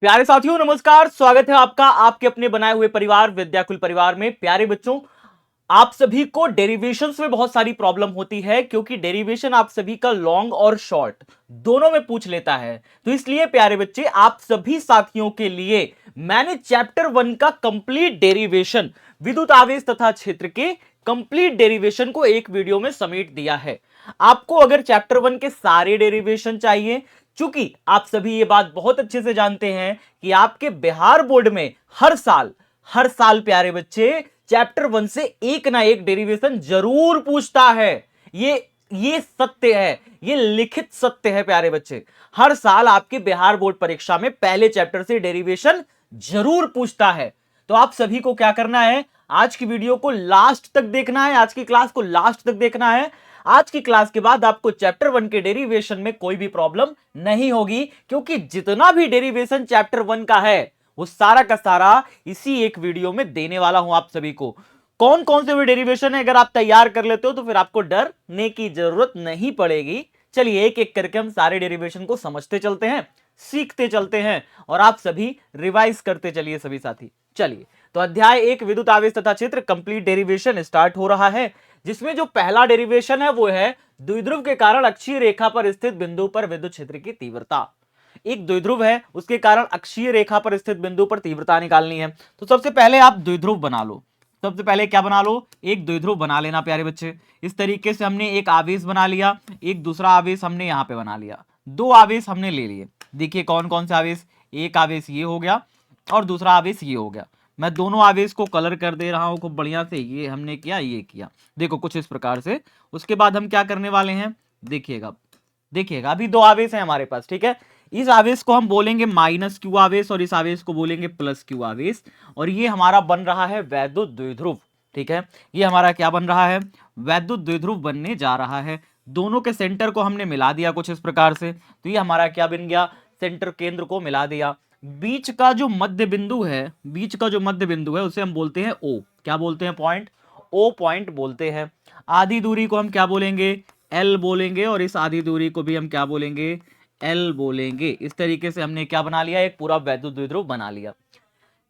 प्यारे साथियों नमस्कार, स्वागत है आपका आपके अपने बनाए हुए परिवार विद्याकुल परिवार में। प्यारे बच्चों, आप सभी को डेरिवेशंस में बहुत सारी प्रॉब्लम होती है क्योंकि डेरिवेशन आप सभी का लॉन्ग और शॉर्ट दोनों में पूछ लेता है। तो इसलिए प्यारे बच्चे, आप सभी साथियों के लिए मैंने चैप्टर 1 का कंप्लीट डेरिवेशन, विद्युत आवेश तथा क्षेत्र के कंप्लीट डेरिवेशन को एक वीडियो में समेट दिया है। आपको अगर चैप्टर 1 के सारे डेरिवेशन चाहिए, चूंकि आप सभी ये बात बहुत अच्छे से जानते हैं कि आपके बिहार बोर्ड में हर साल प्यारे बच्चे चैप्टर 1 से एक ना एक डेरिवेशन जरूर पूछता है। ये सत्य है, ये लिखित सत्य है प्यारे बच्चे। हर साल आपके बिहार बोर्ड परीक्षा में पहले चैप्टर से डेरिवेशन जरूर पूछता है। तो आप सभी को क्या करना है, आज की वीडियो को लास्ट तक देखना है, आज की क्लास को लास्ट तक देखना है। आज की क्लास के बाद आपको चैप्टर 1 के डेरिवेशन में कोई भी प्रॉब्लम नहीं होगी, क्योंकि जितना भी डेरिवेशन चैप्टर 1 का है वो सारा का सारा इसी एक वीडियो में देने वाला हूं आप सभी को। कौन कौन से भी डेरिवेशन है अगर आप तैयार कर लेते हो तो फिर आपको डरने की जरूरत नहीं पड़ेगी। चलिए एक एक करके हम सारे डेरिवेशन को समझते चलते हैं, सीखते चलते हैं और आप सभी रिवाइज करते चलिए सभी साथी। चलिए तो अध्याय 1 विद्युत आवेश तथा क्षेत्र कंप्लीट डेरिवेशन स्टार्ट हो रहा है, जिसमें जो पहला डेरिवेशन है वो है द्विध्रुव के कारण अक्षीय रेखा पर स्थित बिंदु पर विद्युत क्षेत्र की तीव्रता। एक द्विध्रुव है, उसके कारण अक्षीय रेखा पर स्थित बिंदु पर तीव्रता निकालनी है। तो सबसे पहले आप द्विध्रुव बना लो। सबसे पहले क्या बना लो, एक द्विध्रुव बना लेना प्यारे बच्चे। इस तरीके से हमने एक आवेश बना लिया, एक दूसरा आवेश हमने यहां पे बना लिया, दो आवेश हमने ले लिए। देखिए कौन कौन से आवेश, एक आवेश ये हो गया और दूसरा आवेश ये हो गया। मैं दोनों आवेश को कलर कर दे रहा हूं खूब बढ़िया से। ये हमने किया, ये किया, देखो कुछ इस प्रकार से। उसके बाद हम क्या करने वाले हैं, देखिएगा देखिएगा अभी दो आवेश हैं हमारे पास, ठीक है। इस आवेश को हम बोलेंगे माइनस क्यू आवेश और इस आवेश को बोलेंगे प्लस क्यू आवेश, और ये हमारा बन रहा है वैद्युत द्विध्रुव, ठीक है। ये हमारा क्या बन रहा है, वैद्युत द्विध्रुव बनने जा रहा है। दोनों के सेंटर को हमने मिला दिया कुछ इस प्रकार से, तो ये हमारा क्या बन गया, सेंटर केंद्र को मिला दिया। बीच का जो मध्य बिंदु है, बीच का जो मध्य बिंदु है उसे हम बोलते हैं ओ। क्या बोलते हैं, पॉइंट, ओ पॉइंट बोलते हैं। आधी दूरी को हम क्या बोलेंगे, एल बोलेंगे, और इस आधी दूरी को भी हम क्या बोलेंगे, एल बोलेंगे। इस तरीके से हमने क्या बना लिया, एक पूरा वैद्युत द्विध्रुव बना लिया।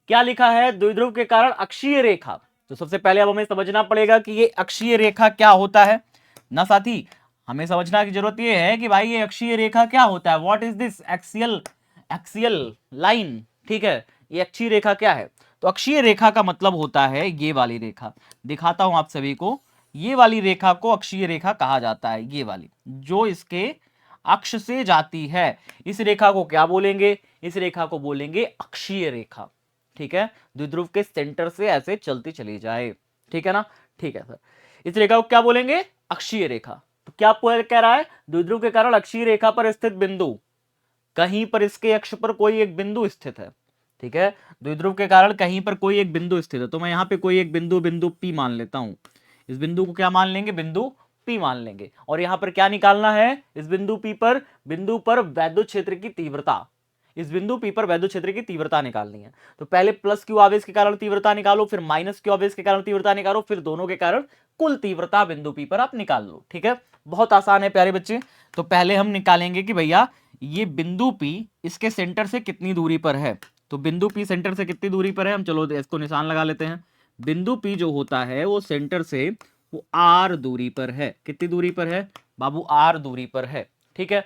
क्या लिखा है, द्विध्रुव के कारण अक्षीय रेखा। तो सबसे पहले अब हमें समझना पड़ेगा कि ये अक्षीय रेखा क्या होता है ना साथी। हमें समझना की जरूरत ये है कि भाई ये अक्षीय रेखा क्या होता है, what is this axial axial line, ठीक है। ये अक्षीय रेखा क्या है, तो अक्षीय रेखा का मतलब होता है ये वाली रेखा। दिखाता हूं आप सभी को, ये वाली रेखा को अक्षीय रेखा कहा जाता है। ये वाली जो इसके अक्ष से जाती है, इस रेखा को क्या बोलेंगे, इस रेखा को बोलेंगे अक्षीय रेखा, ठीक है। द्विध्रुव के सेंटर से ऐसे चलती चली जाए, ठीक है ना, ठीक है सर। इस रेखा को क्या बोलेंगे, अक्षीय रेखा। तो क्या कह रहा है, द्विध्रुव के कारण अक्षीय रेखा पर स्थित बिंदु, कहीं पर इसके अक्ष पर कोई एक बिंदु स्थित है, ठीक है। द्विध्रुव के कारण कहीं पर कोई एक बिंदु स्थित है, तो मैं यहां पे कोई एक बिंदु बिंदु पी मान लेता हूं। इस बिंदु को क्या मान लेंगे, बिंदु पी मान लेंगे। और यहां पर क्या निकालना है, इस बिंदु पी पर, बिंदु पर वैद्युत क्षेत्र की तीव्रता, इस बिंदु पी पर वैद्युत क्षेत्र की तीव्रता निकालनी है। तो पहले प्लस क्यू आवेश के कारण तीव्रता निकालो, फिर माइनस क्यू आवेश के कारण तीव्रता निकालो, फिर दोनों के कारण कुल तीव्रता बिंदु पी पर आप निकाल लो, ठीक है। बहुत आसान है प्यारे बच्चे। तो पहले हम निकालेंगे कि भैया ये बिंदु पी इसके सेंटर से कितनी दूरी पर है। तो बिंदु पी सेंटर से कितनी दूरी पर है, हम चलो इसको निशान लगा लेते हैं। बिंदु पी जो होता है वो सेंटर से वो आर दूरी पर है। कितनी दूरी पर है बाबू, आर दूरी पर है, ठीक है।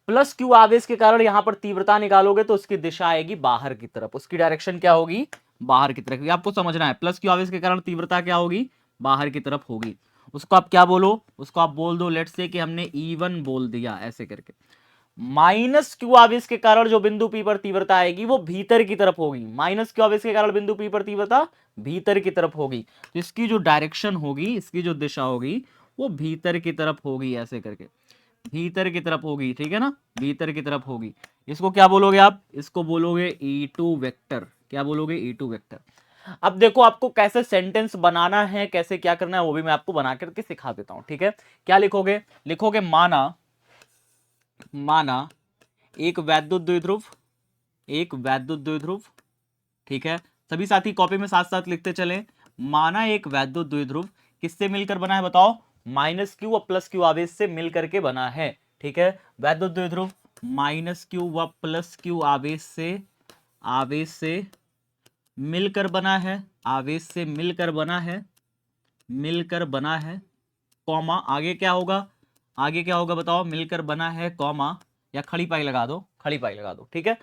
प्लस क्यू आवेश के कारण यहां पर तीव्रता निकालोगे तो उसकी दिशा आएगी बाहर की तरफ, उसकी डायरेक्शन क्या होगी, बाहर की तरफ। ये आपको समझना है, प्लस क्यू आवेश के कारण तीव्रता क्या होगी, बाहर की तरफ होगी। उसको आप क्या बोलो, उसको आप बोल दो लेट्स से कि हमने E1 बोल दिया ऐसे करके। माइनस क्यू आवेश के कारण जो बिंदु पी पर तीव्रता आएगी वो भीतर की तरफ होगी। माइनस क्यू आवेश के कारण बिंदु पी पर तीव्रता भीतर की तरफ होगी, तो इसकी जो डायरेक्शन होगी, इसकी जो दिशा होगी वो भीतर की तरफ होगी, ऐसे करके भीतर की तरफ होगी, ठीक है ना, भीतर की तरफ होगी। इसको क्या बोलोगे आप, इसको बोलोगे E2 वेक्टर। क्या बोलोगे, E2 वेक्टर। अब देखो आपको कैसे सेंटेंस बनाना है, कैसे क्या करना है वो भी मैं आपको बना करके सिखा देता हूं, ठीक है। क्या लिखोगे, लिखोगे माना, माना एक वैद्युत द्विध्रुव, एक वैद्युत द्विध्रुव, ठीक है। सभी साथी कॉपी में साथ साथ लिखते चले। माना एक वैद्युत द्विध्रुव किससे मिलकर बना है बताओ, माइनस क्यू व प्लस क्यू आवेश से मिलकर के बना है, ठीक है। वैद्युत द्विध्रुव माइनस क्यू व प्लस क्यू आवेश से आवेश से मिलकर बना है, आवेश से मिलकर बना है, मिलकर बना है, कॉमा आगे क्या होगा, आगे क्या होगा बताओ, मिलकर बना है कॉमा, या खड़ी पाई लगा दो, खड़ी पाई लगा दो, ठीक है।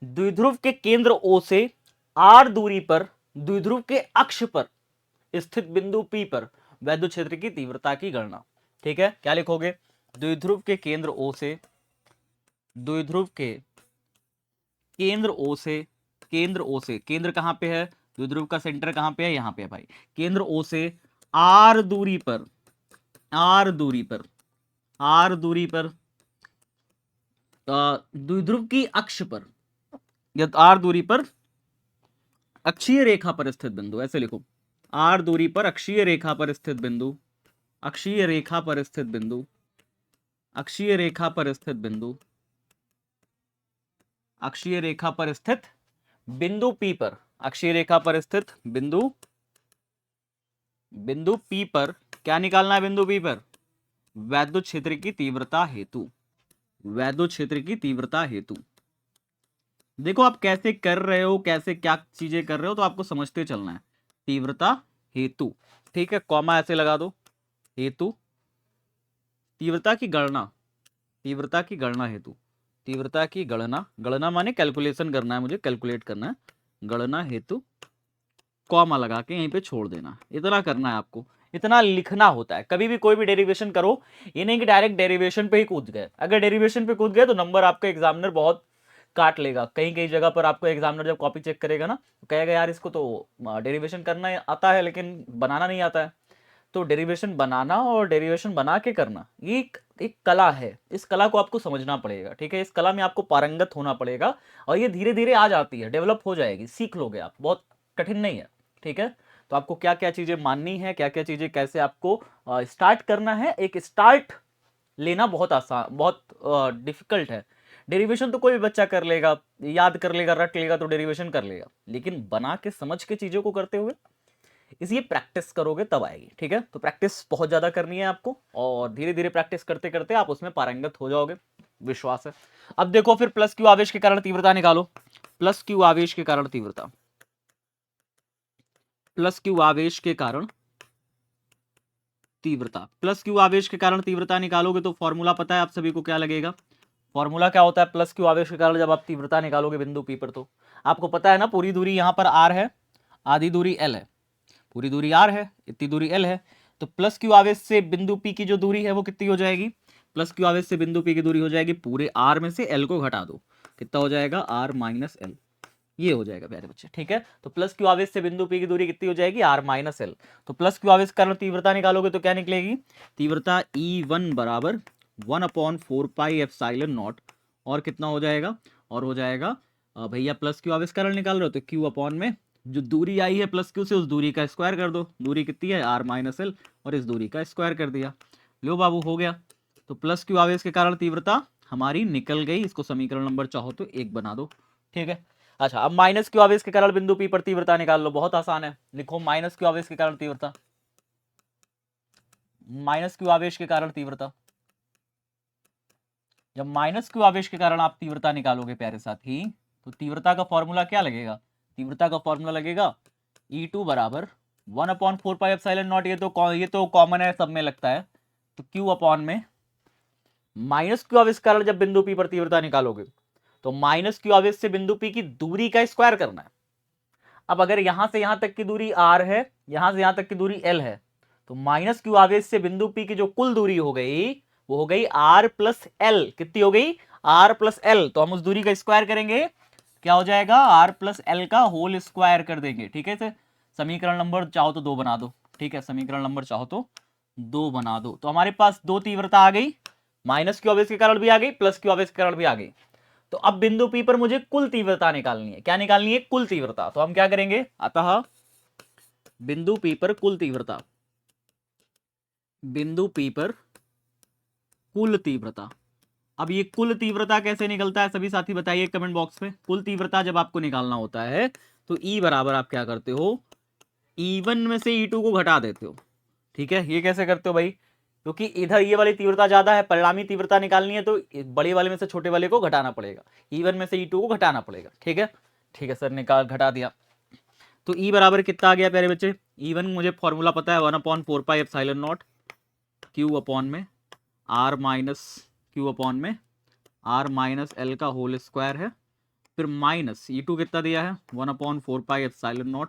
द्विध्रुव के केंद्र O से r दूरी पर द्विध्रुव के अक्ष पर स्थित बिंदु P पर वैद्युत क्षेत्र की तीव्रता की गणना। ठीक है, क्या लिखोगे, द्विध्रुव के केंद्र O से, द्विध्रुव के केंद्र O से, केंद्र O से, केंद्र कहां पे है, द्विध्रुव का सेंटर कहां पे है, यहां पे है भाई, केंद्र O से r दूरी पर, r दूरी पर, r दूरी पर द्विध्रुव की अक्ष पर या r दूरी पर अक्षीय रेखा पर स्थित बिंदु, ऐसे लिखो, r दूरी पर अक्षीय रेखा पर स्थित बिंदु, अक्षीय रेखा पर स्थित बिंदु, अक्षीय रेखा पर स्थित बिंदु, अक्षीय रेखा पर स्थित बिंदु P पर, अक्षीय रेखा पर स्थित बिंदु, बिंदु P पर क्या निकालना है, बिंदु P पर वैद्युत क्षेत्र की तीव्रता हेतु, वैद्युत क्षेत्र की तीव्रता हेतु। देखो आप कैसे कर रहे हो, कैसे क्या चीजें कर रहे हो, तो आपको समझते चलना है। तीव्रता हेतु, ठीक है, कॉमा ऐसे लगा दो, हेतु तीव्रता की गणना, तीव्रता की गणना हेतु, तीव्रता की गणना, गणना माने कैलकुलेशन करना है, मुझे कैलकुलेट करना है, गणना हेतु कॉमा लगा के यहीं पे छोड़ देना, इतना करना है आपको, इतना लिखना होता है। कभी भी कोई भी डेरिवेशन करो, ये नहीं कि डायरेक्ट डेरिवेशन पे ही कूद गए, अगर डेरिवेशन पे कूद गए तो नंबर आपका एग्जामिनर बहुत काट लेगा। कहीं कहीं जगह पर आपको एग्जामिनर जब कॉपी चेक करेगा ना, तो कहेगा यार इसको तो डेरिवेशन करना आता है लेकिन बनाना नहीं आता है। तो डेरिवेशन बनाना और डेरिवेशन बना के करना ये एक कला है, इस कला को आपको समझना पड़ेगा, ठीक है। इस कला में आपको पारंगत होना पड़ेगा और ये धीरे धीरे आ जाती है, डेवलप हो जाएगी, सीख लोगे आप, बहुत कठिन नहीं है, ठीक है। तो आपको क्या क्या चीजें माननी है, क्या क्या चीजें कैसे आपको स्टार्ट करना है, एक स्टार्ट लेना बहुत आसान, बहुत डिफिकल्ट है। डेरिवेशन तो कोई भी बच्चा कर लेगा, याद कर लेगा, रट लेगा तो डेरिवेशन कर लेगा, लेकिन बना के समझ के चीजों को करते हुए इसलिए प्रैक्टिस करोगे तब आएगी, ठीक है। तो प्रैक्टिस बहुत ज्यादा करनी है आपको और धीरे धीरे प्रैक्टिस करते करते आप उसमें पारंगत हो जाओगे, विश्वास है। अब देखो फिर प्लस क्यू आवेश के कारण तीव्रता निकालो, प्लस क्यू आवेश के कारण तीव्रता, प्लस क्यू आवेश के कारण तीव्रता, प्लस क्यू आवेश के कारण तीव्रता निकालोगे तो फॉर्मूला पता है आप सभी को क्या लगेगा, फॉर्मूला क्या होता है प्लस क्यू आवेश के कारण जब आप तीव्रता निकालोगे बिंदु P पर, तो आपको पता है ना, पूरी दूरी यहां पर r है, आधी दूरी l है, पूरी दूरी r है, इतनी दूरी l है, तो प्लस क्यू आवेश से बिंदु P की जो दूरी है वो कितनी हो जाएगी, प्लस क्यू आवेश से बिंदु P की दूरी हो जाएगी, पूरे r में से l को घटा दो, कितना हो जाएगा, r माइनस l, ये हो जाएगा प्यारे बच्चे, ठीक है। तो प्लस क्यू आवेश से बिंदु P की दूरी कितनी हो जाएगी, r माइनस l। तो प्लस क्यू आवेश के कारण तीव्रता निकालोगे तो क्या निकलेगी, तीव्रता E1 बराबर 1/4 पाई एप्सिलॉन नॉट, और कितना हो जाएगा, और हो जाएगा भैया प्लस क्यू आवेश कारण निकाल रहे हो तो क्यू अपॉन में जो दूरी आई है प्लस क्यू से उस दूरी का स्क्वायर कर दो, दूरी कितनी है r माइनस एल, और इस दूरी का स्क्वायर कर दिया, लो बाबू हो गया। तो प्लस क्यू आवेश के कारण तीव्रता हमारी निकल गई, इसको समीकरण नंबर चाहो तो 1 बना दो, ठीक है। अच्छा अब माइनस क्यू आवेश के कारण बिंदु P पर तीव्रता निकाल लो, बहुत आसान है, लिखो माइनस क्यू आवेश के कारण तीव्रता, माइनस क्यू आवेश के कारण तीव्रता, जब माइनस क्यू आवेश के कारण आप तीव्रता निकालोगे प्यारे साथी, तो तीव्रता का फॉर्मूला क्या लगेगा, तीव्रता का फॉर्मूला लगेगा E2 बराबर 1/4 पाई एप्सिलॉन नॉट, ये तो कॉमन है, सब में लगता है, तो Q अपॉन में माइनस क्यू आवेश के कारण जब बिंदु P पर तीव्रता निकालोगे तो माइनस क्यू आवेश से बिंदु P की दूरी का स्क्वायर करना है। अब अगर यहां से यहां तक की दूरी r है, यहां से यहां तक की दूरी l है, तो माइनस क्यू आवेश से बिंदु P की जो कुल दूरी हो गई वो हो गई r प्लस एल, कितनी हो गई, r प्लस एल, तो हम उस दूरी का स्क्वायर करेंगे, क्या हो जाएगा, r प्लस एल का होल स्क्वायर कर देंगे, ठीक है। इसे समीकरण नंबर चाहो तो 2 बना दो, ठीक है, समीकरण नंबर चाहो तो 2 बना दो, तो हमारे पास 2 तीव्रता आ गई, माइनस क्यू आवेश के कारण भी आ गई, प्लस क्यू आवेश के कारण भी आ गई। तो अब बिंदु P पर मुझे कुल तीव्रता निकालनी है, क्या निकालनी है, कुल तीव्रता। तो हम क्या करेंगे, अतः बिंदु P पर कुल तीव्रता, बिंदु P पर कुल तीव्रता। अब ये कुल तीव्रता कैसे निकलता है सभी साथी बताइए कमेंट बॉक्स में। कुल तीव्रता जब आपको निकालना होता है तो E बराबर आप क्या करते हो, E1 में से E2 को घटा देते हो, ठीक है। ये कैसे करते हो भाई, क्योंकि इधर ये वाली तीव्रता ज्यादा है, परिणामी तीव्रता निकालनी है तो बड़े वाले में से छोटे वाले को घटाना पड़ेगा, E1 में से E2 को घटाना पड़ेगा, ठीक है। ठीक है सर, निकाल घटा दिया। तो ई बराबर कितना आ गया प्यारे बच्चे, E1 मुझे फॉर्मूला पता है 1/4πε0 क्यू अपॉन में आर माइनस क्यू अपॉन में आर माइनस एल का होल स्क्वायर है, फिर माइनस E2 कितना दिया है 1/4πε0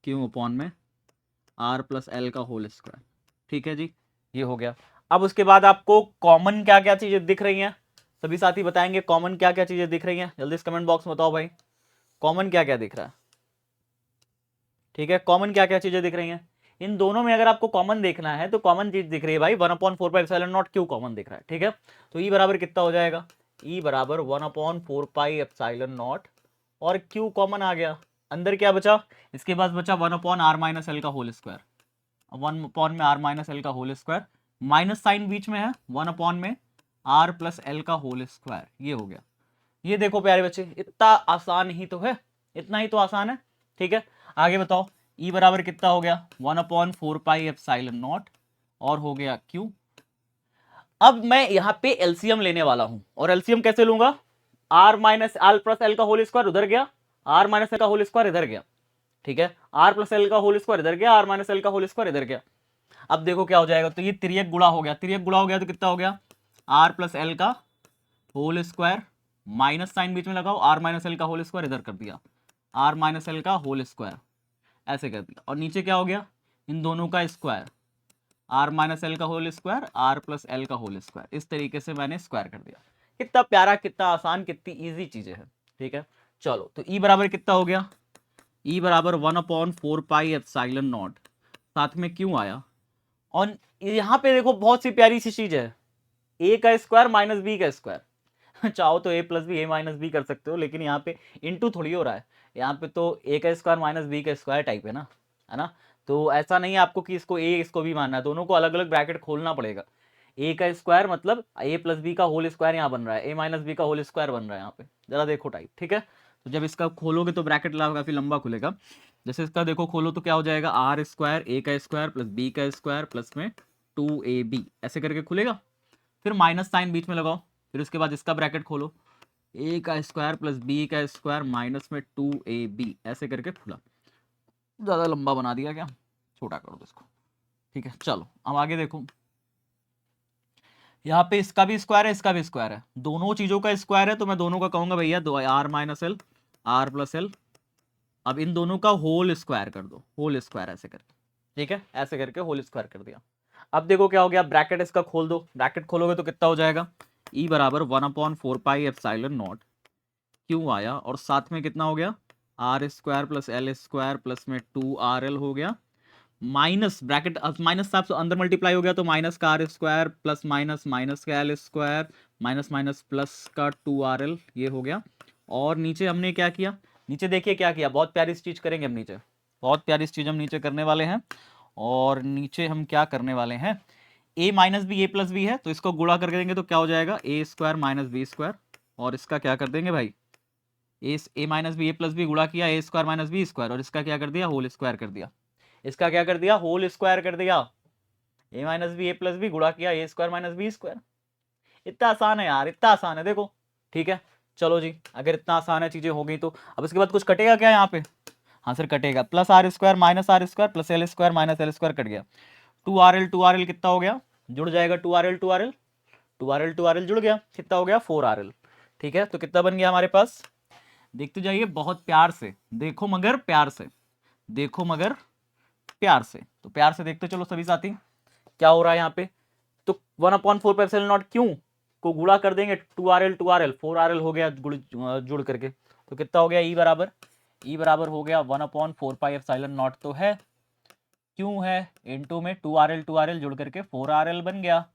क्यू अपॉन में आर प्लस एल का होल स्क्वायर। ठीक है जी, ये हो गया। अब उसके बाद आपको कॉमन क्या क्या चीजें दिख रही हैं, सभी साथी बताएंगे कॉमन क्या क्या चीजें दिख रही हैं, जल्दी से कमेंट बॉक्स में बताओ भाई, कॉमन क्या क्या दिख रहा है। ठीक है, कॉमन क्या क्या चीजें दिख रही हैं इन दोनों में, अगर आपको कॉमन देखना है तो कॉमन चीज दिख रही है भाई 1/4πε0 क्यू कॉमन दिख रहा है। ठीक है, तो ई बराबर कितना हो जाएगा, ई बराबर 1/4πε0 और क्यू कॉमन आ गया, अंदर क्या बचा, इसके बाद बचा 1/r-l का होल स्क्वायर, 1 में r माइनस एल का होल स्क्वायर, माइनस साइन बीच में है 1 में r प्लस एल का होल स्क्वायर, ये हो गया। ये देखो प्यारे बच्चे, इतना आसान ही तो है, इतना ही तो आसान है। ठीक है, आगे बताओ, ई बराबर कितना हो गया 1/4πε0 और हो गया क्यू। अब मैं यहां पे एलसीएम लेने वाला हूं, और एलसीएम कैसे लूंगा, r minus L plus L का होल स्क्वायर उधर गया, r माइनस एल का होल स्क्वायर इधर गया। ठीक है, r प्लस एल का होल स्क्वायर इधर गया, r माइनस एल का होल स्क्वायर इधर गया। अब देखो क्या हो जाएगा, तो ये तिर्यक गुणा हो गया, तिर्यक गुणा हो गया तो कितना हो गया r प्लस एल का होल स्क्वायर, माइनस साइन बीच में लगाओ, r माइनस एल का होल स्क्वायर इधर कर दिया, r माइनस एल का होल स्क्वायर ऐसे कर दिया, और नीचे क्या हो गया इन दोनों का स्क्वायर, r माइनस एल का whole square, r plus L का होल स्क्वायर, इस तरीके से मैंने स्क्वायर कर दिया। कितना प्यारा, कितना आसान, कितनी इजी चीजें हैं। ठीक है, चलो तो ई बराबर कितना हो गया, ई बराबर 1/4πε0, साथ में क्यों आया, और यहां पे देखो बहुत सी प्यारी सी चीज है, ए का स्क्वायर माइनस बी का स्क्वायर चाहो तो ए प्लस बी ए माइनस बी कर सकते हो, लेकिन यहाँ पे इंटू थोड़ी हो रहा है, यहाँ पे तो ए का स्क्वायर माइनस बी का स्क्वायर टाइप है ना, तो ऐसा नहीं है आपको कि इसको ए इसको भी मानना है, दोनों को अलग अलग ब्रैकेट खोलना पड़ेगा। ए का स्क्वायर मतलब ए प्लस बी का होल स्क्वायर यहाँ बन रहा है, ए माइनस बी का होल स्क्वायर बन रहा है यहाँ पे, जरा देखो टाइप। ठीक है, तो जब इसका खोलोगे तो ब्रैकेट काफी लंबा खुलेगा, जैसे इसका देखो खोलो तो क्या हो जाएगा, आर स्क्वायर ए का स्क्वायर प्लस बी का स्क्वायर प्लस में 2ab ऐसे करके खुलेगा, फिर माइनस साइन बीच में लगाओ, फिर उसके बाद इसका ब्रैकेट खोलो, ए का स्क्वायर प्लस बी का स्क्वायर माइनस में 2ab ऐसे करके खुला। ज़्यादा लंबा बना दिया क्या, छोटा कर दो इसको। ठीक है, चलो अब आगे देखो, यहाँ पे इसका भी स्क्वायर है इसका भी स्क्वायर है, दोनों चीज़ों का स्क्वायर है, तो मैं दोनों का कहूँगा भैया दो r minus L R plus L, अब इन दोनों का होल स्क्वायर कर दो, होल स्क्वायर ऐसे करके। ठीक है, ऐसे करके होल स्क्वायर कर दिया। अब देखो क्या हो गया, ब्रैकेट इसका खोल दो, ब्रैकेट खोलोगे तो कितना हो जाएगा, ई बराबर 1/4πε0 क्यों आया, और साथ में कितना हो गया R square plus L square plus में 2rl हो गया, माइनस ब्रैकेट माइनस साहब अंदर मल्टीप्लाई हो गया, तो माइनस का r square plus minus minus का l square minus minus plus का 2rl ये हो गया। और नीचे हमने क्या किया, नीचे देखिए क्या किया, बहुत प्यारी चीज करेंगे हम नीचे, बहुत प्यारी चीज हम नीचे करने वाले हैं, और नीचे हम क्या करने वाले हैं, a minus B A plus B है, तो इसको गुणा करके देंगे तो क्या हो जाएगा ए स्क्वायर माइनस बी स्क्वायर, और इसका क्या कर देंगे भाई ए minus B A plus B गुणा किया ए स्क्वायर माइनस बी स्क्वायर, और इसका क्या कर दिया होल स्क्वायर कर दिया, इसका क्या कर दिया होल स्क्वायर कर दिया, ए minus B A plus B गुणा किया ए स्क्वायर माइनस बी स्क्वायर। इतना आसान है यार, इतना आसान है देखो। ठीक है, चलो जी, अगर इतना आसान है चीजें हो गई तो अब इसके बाद कुछ कटेगा क्या यहाँ पे, हाँ सर कटेगा, plus R square minus R square plus L square minus L square कट गया, 2rl कितना हो गया, जुड़ जाएगा 2rl जुड़ गया, कितना हो गया 4rl। ठीक है, तो कितना बन गया हमारे पास, देखते जाइए बहुत प्यार से देखो, मगर प्यार से देखो, मगर प्यार से, तो प्यार से देखते चलो सभी साथी क्या हो रहा है यहाँ पे, तो 1/4πε0 क्यों को गुणा कर देंगे 2rl 4rl हो गया जुड़ करके, तो कितना हो गया ई बराबर हो गया 1/4πε0 तो है, क्यों है इनटू में 2rl जुड़ करके 4rl बन गया,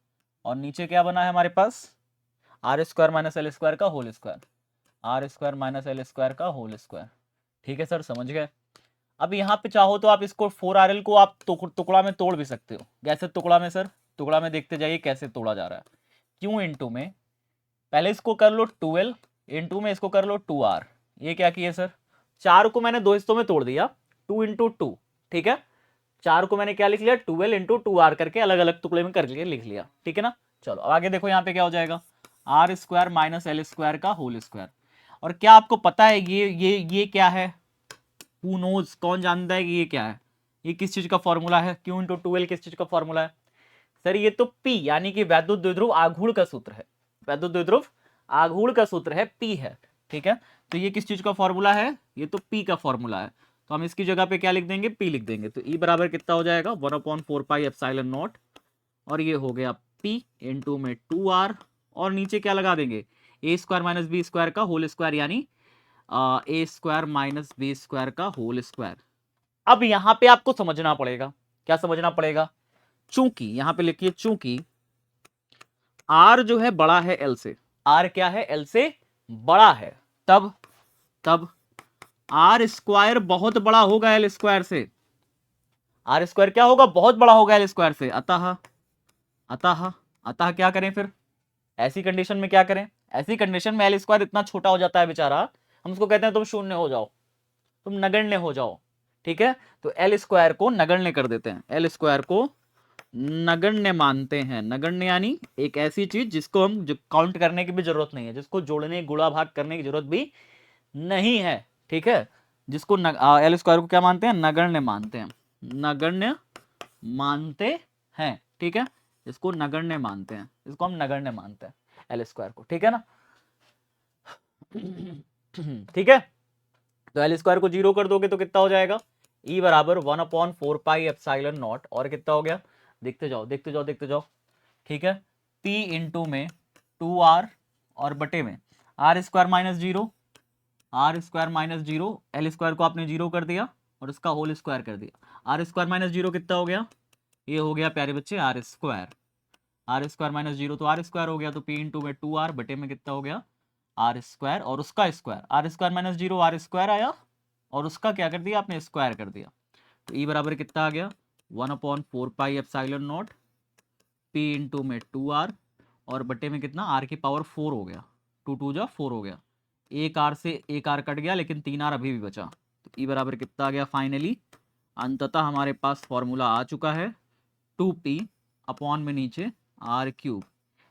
और नीचे क्या बना है हमारे पास r square minus L square का whole square, r square minus L square का होल स्क्वायर। ठीक है सर, समझ गए। अब यहाँ पे चाहो तो आप इसको 4rl को आप टुकड़ा में तोड़ भी सकते हो, कैसे टुकड़ा में सर, टुकड़ा में देखते जाइए कैसे तोड़ा जा रहा है, क्यों इनटू में पहले इसको कर लो 12 इनटू में इसको कर लो 2r, ये क्या किए सर 4 को मैंने दो हिस्सों में तोड़ दिया 2 इंटू 2। ठीक है, 4 को मैंने क्या लिख लिया 12 इंटू 2r करके अलग अलग टुकड़े में करके लिख लिया। ठीक है ना, चलो अब आगे देखो यहाँ पे क्या हो जाएगा R square minus L square का होल स्क्वायर, और क्या आपको पता है ये क्या है? हु नोज, कौन जानता है कि ये क्या है? ये किस चीज का फॉर्मूला है? Q इंटू 2L किस चीज का फॉर्मूला है? सर ये तो P यानी कि वैद्युत द्विध्रुव आघूर्ण का सूत्र है। वैद्युत द्विध्रुव आघूर्ण का सूत्र है, P है। ठीक है, तो ये किस चीज का फॉर्मूला है? ये तो P का फॉर्मूला है। तो हम इसकी जगह पे क्या लिख देंगे? P लिख देंगे। तो E बराबर कितना हो जाएगा? 1/4 पाई एप्सिलॉन नॉट, और ये हो गया P इंटू में 2R, और नीचे क्या लगा देंगे? ए स्क्वायर माइनस बी स्क्वायर का होल स्क्वायर, यानी ए स्क्वायर माइनस बी स्क्वायर का होल स्क्वायर। अब यहां पे आपको समझना पड़ेगा, क्या समझना पड़ेगा? चूंकि यहां पे लिखिए, चूंकि R जो है बड़ा है L से, R क्या है? L से बड़ा है, तब तब R स्क्वायर बहुत बड़ा होगा L स्क्वायर से। R स्क्वायर क्या होगा? बहुत बड़ा होगा L स्क्वायर से। अतः अतः अतः क्या करें फिर? ऐसी कंडीशन में क्या करें? ऐसी कंडीशन में L स्क्वायर इतना छोटा हो जाता है बेचारा, हम उसको कहते हैं तुम शून्य हो जाओ, तुम नगण्य हो जाओ। ठीक है, तो L स्क्वायर को नगण्य कर देते हैं, L स्क्वायर को नगण्य मानते हैं। नगण्य यानी एक ऐसी चीज जिसको हम काउंट करने की भी जरूरत नहीं है, जिसको जोड़ने गुणा भाग करने की जरूरत भी नहीं है। ठीक है, जिसको L स्क्वायर को क्या मानते हैं? नगण्य मानते हैं, नगण्य मानते हैं। ठीक है, इसको नगण्य मानते हैं, इसको हम नगण्य मानते हैं L स्क्वायर को। ठीक है ना? ठीक है, तो L स्क्वायर को 0 कर दोगे तो कितना हो जाएगा? E बराबर 1/4 पाई एप्सिलॉन नॉट, और कितना हो गया? देखते जाओ देखते जाओ देखते जाओ। ठीक है, P इंटू में 2R, और बटे में R square minus 0, R square minus 0, L square को आपने 0 कर दिया और इसका होल स्क्वायर कर दिया। R स्क्वायर माइनस 0 कितना हो गया? ये हो गया प्यारे बच्चे R square. R square minus 0 तो R स्क्वायर हो गया, तो P इंटू में 2R बटे में कितना हो गया? R स्क्वायर, और उसका square, R square minus 0 R square आया, और उसका क्या कर दिया आपने? स्क्वायर कर दिया। तो E बराबर कितना आ गया? 1/4 पाई एप्सिलॉन नॉट P इंटू में 2R, और बटे में कितना? R की पावर 4 हो गया, 2 2 जा 4 हो गया। एक R से एक R कट गया, लेकिन 3R अभी भी बचा। तो E बराबर कितना आ गया? फाइनली अंततः हमारे पास फॉर्मूला आ चुका है 2P अपॉन में नीचे R क्यूब।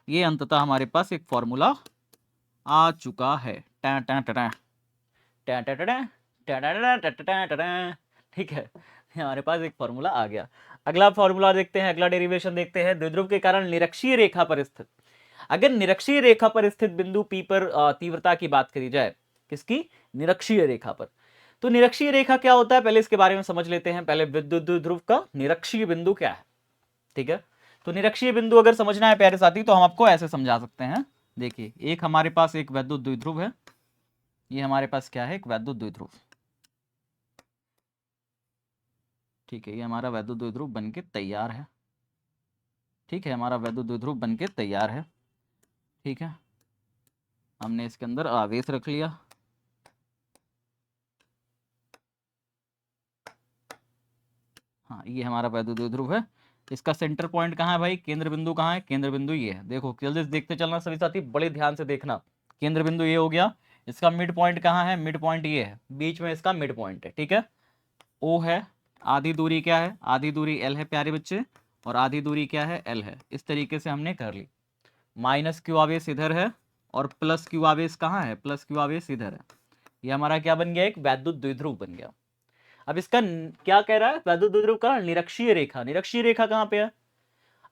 ये अंततः हमारे पास एक फॉर्मूला आ चुका है। ठीक है, हमारे पास एक फॉर्मूला आ गया। अगला फॉर्मूला देखते हैं, अगला डेरिवेशन देखते हैं। द्विध्रुव के कारण निरक्षीय रेखा पर स्थित, अगर निरक्षीय रेखा पर स्थित बिंदु P पर तीव्रता की बात करी जाए, किसकी? निरक्षीय रेखा पर। तो निरक्षीय रेखा क्या होता है, पहले इसके बारे में समझ लेते हैं। पहले विद्युत द्विध्रुव का निरक्षीय बिंदु क्या है? ठीक है, तो निरक्षीय बिंदु अगर समझना है प्यारे साथी, तो हम आपको ऐसे समझा सकते हैं। देखिए, एक हमारे पास एक वैद्युत द्विध्रुव है, ये हमारे पास क्या है? एक वैद्युत द्विध्रुव। ठीक है, ये हमारा वैद्युत द्विध्रुव बनके तैयार है। ठीक है, हमारा वैद्युत द्विध्रुव बनके तैयार है। ठीक है, हमने इसके अंदर आवेश रख लिया। हाँ, ये हमारा वैद्युत द्विध्रुव है। इसका सेंटर पॉइंट कहाँ है भाई? केंद्र बिंदु कहाँ है? केंद्र बिंदु ये है। देखो जल्दी से देखते चलना सभी साथी, बड़े ध्यान से देखना। केंद्र बिंदु ये हो गया, इसका मिड पॉइंट कहाँ है? मिड पॉइंट ये है, बीच में इसका मिड पॉइंट है। ठीक है, O है, आधी दूरी क्या है? आधी दूरी L है प्यारे बच्चे, और आधी दूरी क्या है? L है। इस तरीके से हमने कर ली। माइनस Q आवेश इधर है, और प्लस Q आवेश कहाँ है? प्लस Q आवेश इधर है। ये हमारा क्या बन गया? एक वैद्युत द्विध्रुव बन गया। अब इसका क्या कह रहा है? वैद्युत द्विध्रुव का निरक्षीय रेखा। निरक्षीय रेखा कहां पे है?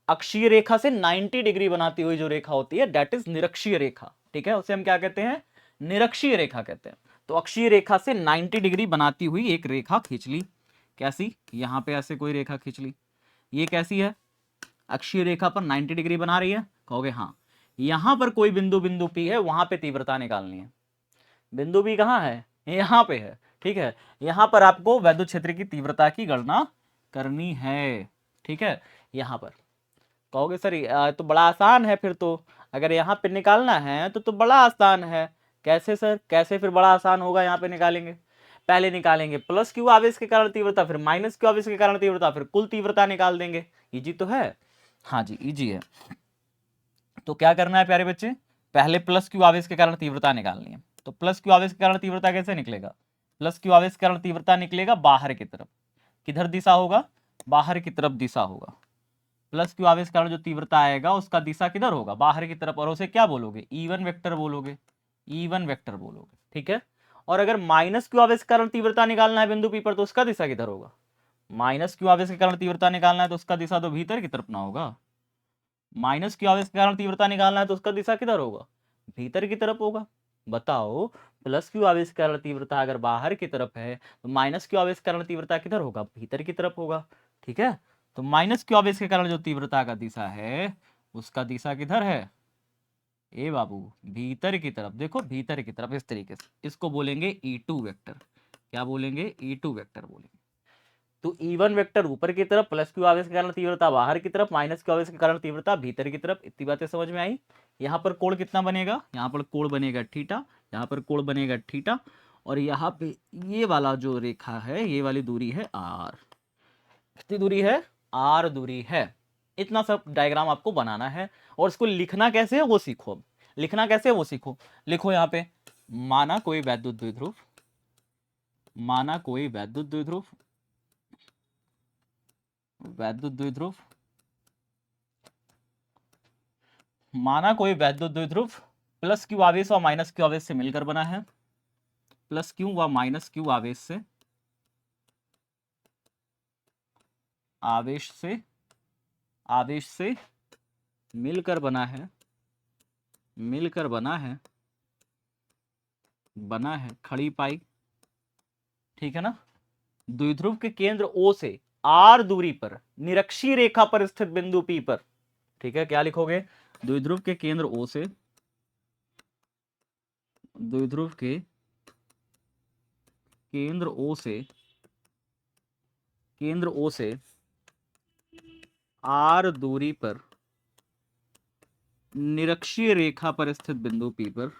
अक्षीय रेखा से 90 डिग्री बनाती हुई जो रेखा होती है, दैट इज निरक्षीय रेखा। ठीक है, उसे हम क्या कहते हैं? निरक्षीय रेखा कहते हैं। तो अक्षीय रेखा से 90 डिग्री बनाती हुई एक रेखा खींच ली। कैसी? यहां पे ऐसे कोई रेखा खींच ली। ये कैसी है? अक्षीय रेखा पर 90 डिग्री बना रही है? कहोगे हाँ। यहां पर कोई बिंदु P है, वहां पे तीव्रता निकालनी है। बिंदु P कहां है? यहां पे है। ठीक है, यहां पर आपको वैद्युत क्षेत्र की तीव्रता की गणना करनी है। ठीक है, यहां पर कहोगे सर तो बड़ा आसान है फिर तो, अगर यहाँ पे निकालना है तो बड़ा आसान है। कैसे सर? कैसे फिर बड़ा आसान होगा? यहाँ पे निकालेंगे, पहले निकालेंगे प्लस Q आवेश के कारण तीव्रता, फिर माइनस Q आवेश के कारण तीव्रता, फिर कुल तीव्रता निकाल देंगे। इजी तो है? हाँ जी, इजी है। तो क्या करना है प्यारे बच्चे? पहले प्लस Q आवेश के कारण तीव्रता निकालनी है। तो प्लस Q आवेश के कारण तीव्रता कैसे निकलेगा? प्लस Q आवेश के कारण तीव्रता निकलेगा बाहर की तरफ। किधर दिशा होगा? बाहर की तरफ दिशा होगा। प्लस Q आवेश के कारण जो तीव्रता आएगा उसका दिशा किधर होगा? बाहर की तरफ, और उसे क्या बोलोगे? E1 वेक्टर बोलोगे। E1 वेक्टर बोलोगे। ठीक है। और अगर माइनस क्यू आवेश के कारण तीव्रता निकालना है बिंदु पी पर, तो उसका दिशा किधर होगा? माइनस क्यू आवेश के कारण तीव्रता निकालना है तो उसका दिशा तो भीतर की तरफ ना होगा। माइनस क्यू आवेश के कारण तीव्रता निकालना है तो उसका दिशा किधर होगा? भीतर की तरफ होगा। बताओ, प्लस क्यू आवेश के कारण तीव्रता अगर बाहर की तरफ है तो माइनस क्यू आवेश के कारण तीव्रता किधर होगा? भीतर की तरफ होगा। ठीक है, तो माइनस क्यू आवेश के कारण जो तीव्रता का दिशा है उसका दिशा किधर है? ए बाबू, भीतर की तरफ। देखो भीतर की तरफ, इस तरीके से इसको बोलेंगे E2 वेक्टर। क्या बोलेंगे? E2 वेक्टर बोलेंगे। तो E1 वेक्टर ऊपर की तरफ, प्लस क्यू आवेश के कारण तीव्रता बाहर की तरफ, माइनस क्यू आवेश के कारण तीव्रता भीतर की तरफ। इतनी बातें समझ में आई? यहाँ पर कोण कितना बनेगा? यहाँ पर कोण बनेगा थीटा, यहाँ पर कोण बनेगा थीटा, और यहाँ पे ये वाला जो रेखा है, ये वाली दूरी है R। कितनी दूरी है? R दूरी है। इतना सब डायग्राम आपको बनाना है, और इसको लिखना कैसे है वो सीखो। अब लिखना कैसे है वो सीखो। लिखो यहाँ पे, माना कोई वैद्युत द्विध्रुव, माना कोई वैद्युत द्विध्रुव, वैद्युत द्विध्रुव, माना कोई वैद्युत द्विध्रुव प्लस क्यू आवेश और माइनस क्यू आवेश से मिलकर बना है, प्लस क्यू व माइनस क्यू आवेश से, आवेश से मिलकर बना है, मिलकर बना है खड़ी पाई। ठीक है ना। द्विध्रुव के केंद्र O से R दूरी पर निरक्षीय रेखा पर स्थित बिंदु P पर। ठीक है, क्या लिखोगे? द्विध्रुव के केंद्र O से, द्विध्रुव के केंद्र O से, केंद्र O से R दूरी पर निरक्षीय रेखा पर स्थित बिंदु P पर,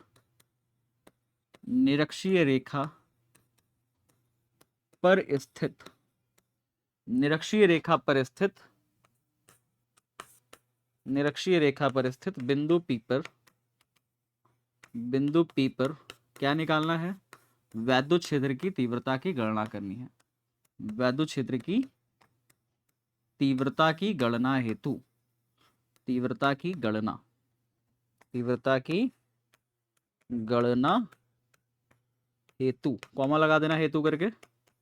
निरक्षीय रेखा पर स्थित, निरक्षीय रेखा पर स्थित, निरक्षीय रेखा पर स्थित बिंदु P पर, बिंदु P पर क्या निकालना है? वैद्युत क्षेत्र की तीव्रता की गणना करनी है। वैद्युत क्षेत्र की तीव्रता की गणना हेतु, तीव्रता की गणना, तीव्रता की गणना हेतु, कॉमा लगा देना, हेतु करके,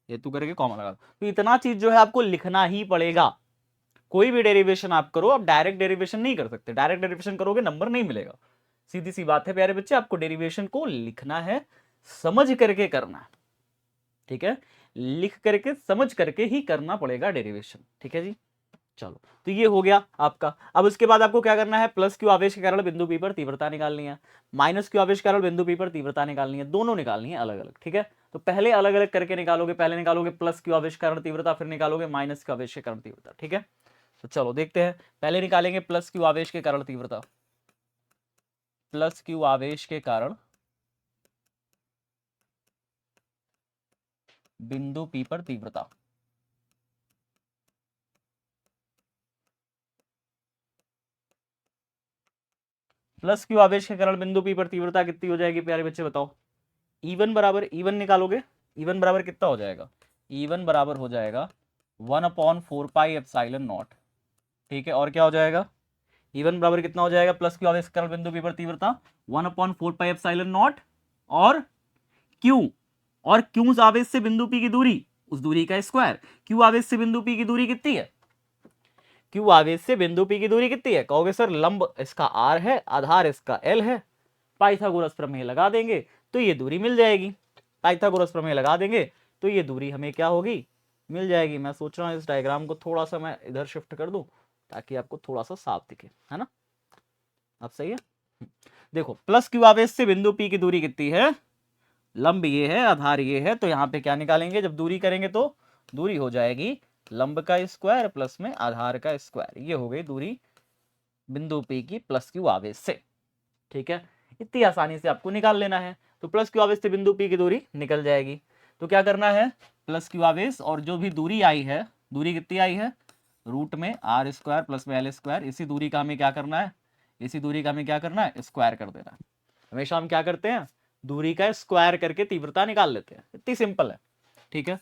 हेतु करके कॉमा लगा। तो इतना चीज जो है आपको लिखना ही पड़ेगा। कोई भी डेरिवेशन आप करो, आप डायरेक्ट डेरिवेशन नहीं कर सकते। डायरेक्ट डेरिवेशन करोगे नंबर नहीं मिलेगा। सीधी सी बात है प्यारे बच्चे, आपको डेरिवेशन को लिखना है, समझ करके करना है। ठीक है, लिख करके समझ करके ही करना पड़ेगा डेरिवेशन। ठीक है जी, चलो, तो ये हो गया आपका। अब उसके बाद आपको क्या करना है? प्लस क्यू आवेश के कारण बिंदु P पर तीव्रता निकालनी है, माइनस क्यू आवेश के कारण बिंदु P पर तीव्रता निकालनी है। दोनों निकालनी है अलग अलग। ठीक है, तो पहले अलग अलग करके निकालोगे। पहले निकालोगे प्लस क्यू आवेश के कारण तीव्रता, फिर निकालोगे माइनस क्यू आवेश के कारण तीव्रता। ठीक है, तो चलो देखते हैं। पहले निकालेंगे प्लस क्यू आवेश के कारण तीव्रता, प्लस क्यू आवेश के कारण बिंदु P पर तीव्रता। प्लस क्यू आवेश के कारण बिंदु P पर तीव्रता कितनी हो जाएगी प्यारे बच्चे? बताओ। E1 बराबर, E1 निकालोगे, E1 बराबर कितना हो जाएगा? E1 बराबर हो जाएगा 1/4 पाई एप्सिलॉन नॉट। ठीक है, और क्या हो जाएगा? E1 बराबर कितना हो जाएगा? प्लस क्यू आवेश के कारण बिंदु P पर तीव्रता 1/4 पाई एप्सिलॉन नॉट, और Q, और Q आवेश से बिंदु P की दूरी, उस दूरी का स्क्वायर। Q आवेश से बिंदु P की दूरी कितनी है? Q आवेश से बिंदु P की दूरी कितनी है? कहोगे सर लंब इसका R है, आधार इसका L है, पाइथागोरस प्रमेय लगा देंगे तो ये दूरी मिल जाएगी। पाइथागोरस प्रमेय लगा देंगे तो ये दूरी हमें क्या होगी? मिल जाएगी। मैं सोच रहा हूँ इस डायग्राम को थोड़ा सा मैं इधर शिफ्ट कर दूं ताकि आपको थोड़ा सा साफ दिखे, है ना? अब सही है। देखो, प्लस क्यू आवेश से बिंदु P की दूरी कितनी है? लंब ये है, आधार ये है, तो यहाँ पे क्या निकालेंगे? जब दूरी करेंगे तो दूरी हो जाएगी लंब का स्क्वायर प्लस में आधार का स्क्वायर। ये हो गई दूरी बिंदु P की प्लस क्यू आवेश से। ठीक है, इतनी आसानी से आपको निकाल लेना है। तो प्लस क्यू आवेश से बिंदु P की दूरी निकल जाएगी। तो क्या करना है? प्लस क्यू आवेश और जो भी दूरी आई है, दूरी कितनी आई है? रूट में R स्क्वायर प्लस में L स्क्वायर। इसी दूरी का हमें क्या करना है? इसी दूरी का हमें क्या करना है? स्क्वायर कर देना है। हमेशा हम क्या करते हैं? दूरी का स्क्वायर करके तीव्रता निकाल लेते हैं। इतनी सिंपल है। ठीक है,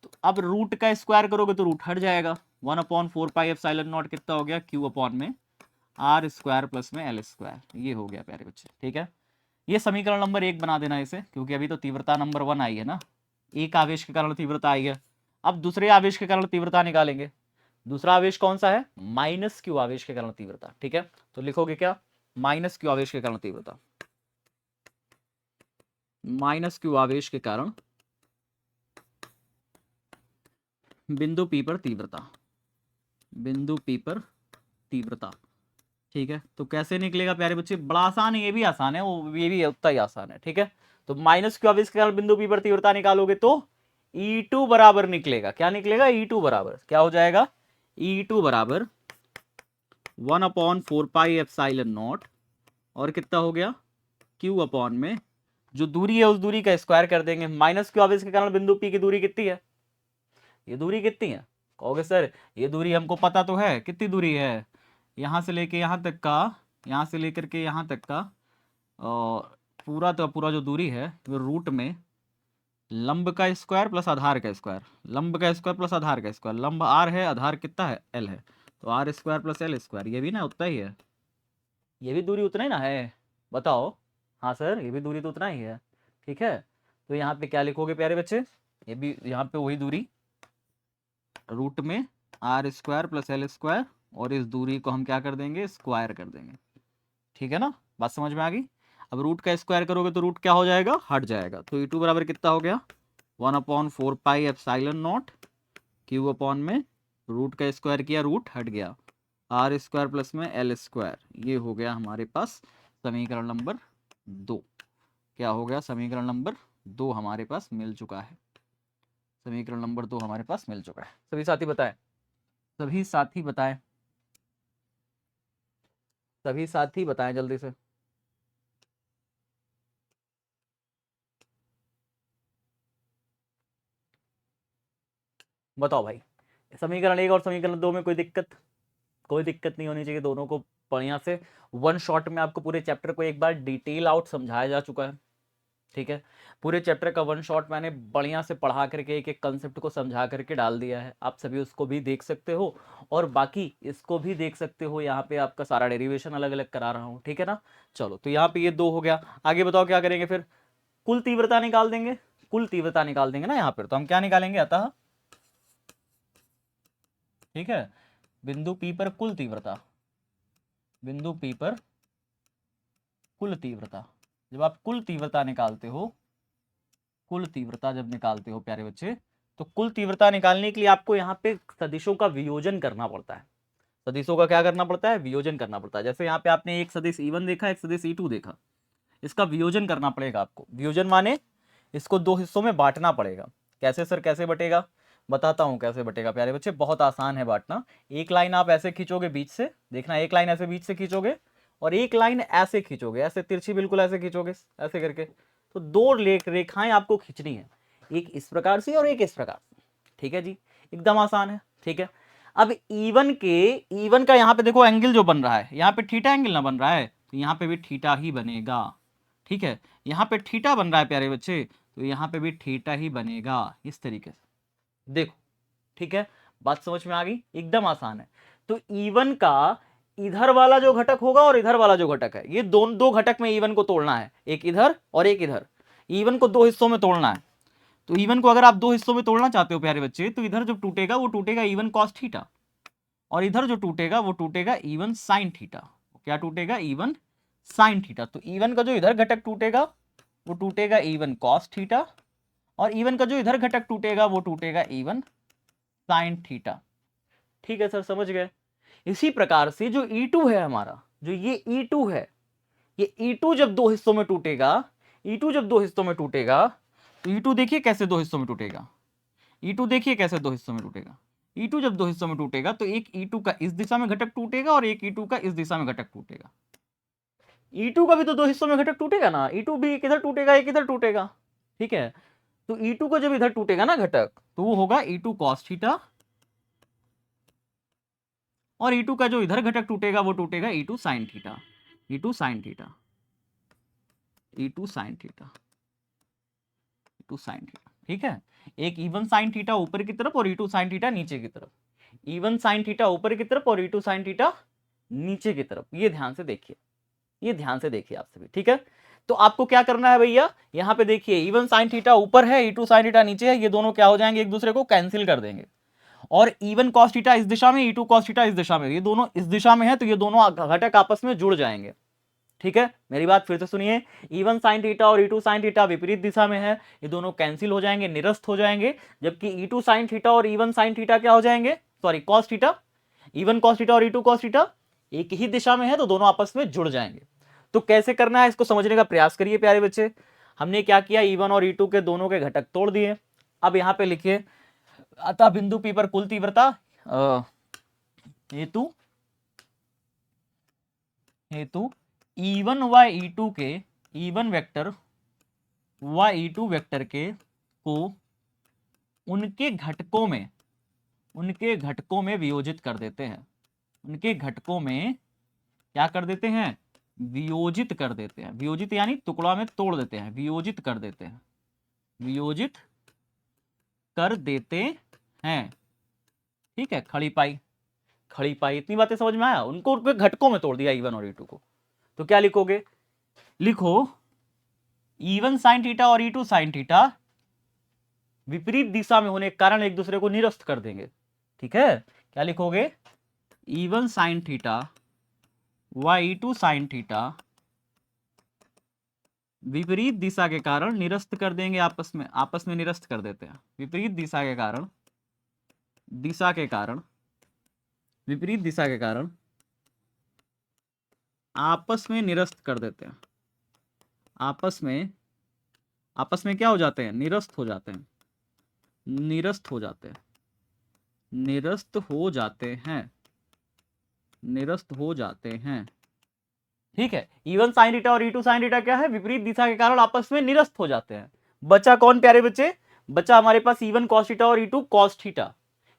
तो अब रूट का स्क्वायर करोगे तो रूट हट जाएगा। 1/4 पाई एप्सिलॉन नॉट कितना हो गया? Q अपॉन में R स्क्वायर प्लस में L स्क्वायर। ये हो गया प्यारे बच्चे। ठीक है, ये समीकरण नंबर 1 बना देना इसे, क्योंकि अभी तो तीव्रता नंबर 1 आई है ना, एक आवेश के कारण तीव्रता आई है। अब दूसरे आवेश के कारण तीव्रता निकालेंगे। दूसरा आवेश कौन सा है? माइनस क्यू आवेश के कारण तीव्रता। ठीक है, तो लिखोगे क्या? माइनस क्यू आवेश के कारण तीव्रता, माइनस क्यू आवेश के कारण बिंदु पी पर तीव्रता, बिंदु पी पर तीव्रता। ठीक है, तो कैसे निकलेगा प्यारे बच्चे? बड़ा आसान है, ये भी आसान है, वो ये भी उतना ही आसान है। ठीक है, तो माइनस क्यू आवेश के कारण बिंदु पी पर तीव्रता निकालोगे तो E2 बराबर निकलेगा। क्या निकलेगा? E2 बराबर क्या हो जाएगा? E2 बराबर 1/4πε0 और कितना हो गया? Q अपॉन में जो दूरी है उस दूरी का स्क्वायर कर देंगे। माइनस क्यू आवेश के कारण बिंदु P की दूरी कितनी है? ये दूरी कितनी है? कहोगे सर ये दूरी हमको पता तो है, कितनी दूरी है? यहां से लेके यहां तक का, यहां से लेकर के यहां तक का पूरा तो पूरा जो दूरी है वो रूट में लंब का स्क्वायर प्लस आधार का स्क्वायर, लंब का स्क्वायर प्लस आधार का स्क्वायर, लंब आर है, आधार कितना है? एल है, तो R square plus L square, ये भी ना उतना ही है, ये भी दूरी उतना ही ना है? बताओ। हाँ सर, ये भी दूरी तो उतना ही है। ठीक है, तो यहाँ पे क्या लिखोगे प्यारे बच्चे? ये भी यहाँ पे वही दूरी रूट में R square plus L square, और इस दूरी को हम क्या कर देंगे? स्क्वायर कर देंगे। ठीक है ना, बात समझ में आ गई? अब रूट का स्क्वायर करोगे तो रूट क्या हो जाएगा? हट जाएगा। तो E2 बराबर कितना हो गया? 1/4πε0 क्यू अपॉन में रूट का स्क्वायर किया, रूट हट गया, आर स्क्वायर प्लस में एल स्क्वायर। ये हो गया हमारे पास समीकरण नंबर 2। क्या हो गया? समीकरण नंबर 2 हमारे पास मिल चुका है। समीकरण नंबर 2 हमारे पास मिल चुका है। सभी साथी बताएं, सभी साथी बताएं, सभी साथी बताएं जल्दी से। बताओ भाई, समीकरण 1 और समीकरण 2 में कोई दिक्कत? कोई दिक्कत नहीं होनी चाहिए, दोनों को बढ़िया से वन शॉट में आपको पूरे चैप्टर को एक बार डिटेल आउट समझाया जा चुका है। ठीक है, पूरे चैप्टर का वन शॉट मैंने बढ़िया से पढ़ा करके एक एक कंसेप्ट को समझा करके डाल दिया है। आप सभी उसको भी देख सकते हो और बाकी इसको भी देख सकते हो। यहाँ पे आपका सारा डेरिवेशन अलग अलग करा रहा हूँ। ठीक है ना, चलो तो यहाँ पे ये 2 हो गया। आगे बताओ क्या करेंगे फिर? कुल तीव्रता निकाल देंगे, कुल तीव्रता निकाल देंगे ना यहाँ पर। तो हम क्या निकालेंगे? अतः ठीक है, बिंदु P पर कुल तीव्रता, बिंदु P पर कुल तीव्रता। जब आप कुल तीव्रता निकालते हो, कुल तीव्रता जब निकालते हो प्यारे बच्चे, तो कुल तीव्रता निकालने के लिए आपको यहाँ पे सदिशों का वियोजन करना पड़ता है। सदिशों का क्या करना पड़ता है? वियोजन करना पड़ता है। जैसे यहाँ पे आपने एक सदिश E1 देखा, एक सदिश E2 देखा, इसका वियोजन करना पड़ेगा आपको। वियोजन माने इसको 2 हिस्सों में बांटना पड़ेगा। कैसे सर, कैसे बटेगा? बताता हूं कैसे बटेगा प्यारे बच्चे, बहुत आसान है बांटना। एक लाइन आप ऐसे खींचोगे बीच से, देखना, एक लाइन ऐसे बीच से खींचोगे और एक लाइन ऐसे खींचोगे, ऐसे तिरछी बिल्कुल ऐसे खींचोगे, ऐसे करके। तो 2 रेखाएं आपको खींचनी है, एक इस प्रकार से और एक इस प्रकार से। ठीक है जी, एकदम आसान है। ठीक है, अब E1 का यहाँ पे देखो एंगल जो बन रहा है, यहाँ पे थीटा एंगल ना बन रहा है, तो यहाँ पे भी थीटा ही बनेगा। ठीक है, यहाँ पे थीटा बन रहा है प्यारे बच्चे, तो यहाँ पे भी थीटा ही बनेगा, इस तरीके से देखो। ठीक है, बात समझ में आ गई? एकदम आसान है। तो E1 का इधर वाला जो घटक होगा और इधर वाला जो घटक है, ये दो घटक में E1 को तोड़ना है, एक इधर और एक इधर। E1 को 2 हिस्सों में तोड़ना है। तो E1 को अगर आप 2 हिस्सों में तोड़ना चाहते हो प्यारे बच्चे, तो इधर जो टूटेगा वो टूटेगा E1 cos थीटा, और इधर जो टूटेगा वो टूटेगा E1 sin थीटा। क्या टूटेगा? E1 sin theta. तो E1 का जो इधर घटक टूटेगा वो टूटेगा E1 cos थीटा, और E1 का जो इधर घटक टूटेगा वो टूटेगा E1 sin थीटा। ठीक है सर, समझ गए? इसी प्रकार से जो E2 है हमारा, जो ये E2 है, ये E2 जब 2 हिस्सों में टूटेगा, E2 जब 2 हिस्सों में टूटेगा, तो E2 देखिए कैसे 2 हिस्सों में टूटेगा। E2 देखिए कैसे 2 हिस्सों में टूटेगा। E2 जब 2 हिस्सों में टूटेगा तो एक E2 का इस दिशा में घटक टूटेगा और एक E2 का इस दिशा में घटक टूटेगा। E2 का भी तो 2 हिस्सों में घटक टूटेगा ना, E2 भी एक इधर टूटेगा एक इधर टूटेगा। ठीक है, तो E2 का जब इधर टूटेगा ना घटक, तो वो होगा E2 cos थीटा, और E2 का जो इधर घटक टूटेगा वो टूटेगा E2 sin theta, E2 sin theta, E2 sin theta, E2 sin theta. ठीक है, एक E1 sin थीटा ऊपर की तरफ और E2 sin थीटा नीचे की तरफ, E1 sin थीटा ऊपर की तरफ और E2 sin थीटा नीचे की तरफ। ये ध्यान से देखिए, ये ध्यान से देखिए आप सभी। ठीक है, तो आपको क्या करना है भैया, यहां पे देखिए इवन साइन थीटा ऊपर है, ई टू साइन थीटा नीचे है, ये दोनों क्या हो जाएंगे, एक दूसरे को कैंसिल कर देंगे। और इवन कॉस थीटा इस दिशा में, ई टू कॉस थीटा इस दिशा में, ये दोनों इस दिशा में है, तो ये दोनों घटक आपस में जुड़ जाएंगे। ठीक है, मेरी बात फिर से सुनिए, इवन साइन थीटा और ई टू साइन थीटा विपरीत दिशा में है, ये दोनों कैंसिल हो जाएंगे, निरस्त हो जाएंगे। जबकि ई टू साइन थीटा और इवन साइन थीटा क्या हो जाएंगे, sorry cos theta, even cos theta और ई टू कॉस थीटा एक ही दिशा में है, तो दोनों आपस में जुड़ जाएंगे। तो कैसे करना है इसको समझने का प्रयास करिए प्यारे बच्चे। हमने क्या किया, ई1 और ई2 के दोनों के घटक तोड़ दिए। अब यहां पे लिखिए, अतः बिंदु P पर कुल तीव्रता हेतु E1 व E2 के, E1 वेक्टर व E2 वेक्टर के को उनके घटकों में वियोजित कर देते हैं। उनके घटकों में क्या कर देते हैं, वियोजित कर देते हैं। वियोजित यानी टुकड़ा में तोड़ देते हैं, वियोजित कर देते हैं, वियोजित कर देते हैं। ठीक है, खड़ी पाई, इतनी बातें समझ में आया। उनको उनके घटकों में तोड़ दिया E1 और E2 को। तो क्या लिखोगे, लिखो E1 साइन थीटा और E2 साइन थीटा विपरीत दिशा में होने के कारण एक दूसरे को निरस्त कर देंगे। ठीक है, क्या लिखोगे, E1 साइन थीटा व E2 साइन थीटा विपरीत दिशा के कारण निरस्त कर देंगे, आपस में निरस्त कर देते हैं। विपरीत दिशा के कारण विपरीत दिशा के कारण आपस में निरस्त कर देते हैं। आपस में क्या हो जाते हैं, निरस्त हो जाते हैं, निरस्त हो जाते हैं, निरस्त हो जाते हैं, निरस्त हो जाते हैं। ठीक है, E1 साइन थीटा और E2 साइन थीटा क्या है, विपरीत दिशा के कारण आपस में निरस्त हो जाते हैं। बचा कौन प्यारे बच्चे, बचा हमारे पास E1 cos थीटा और E2 cos थीटा।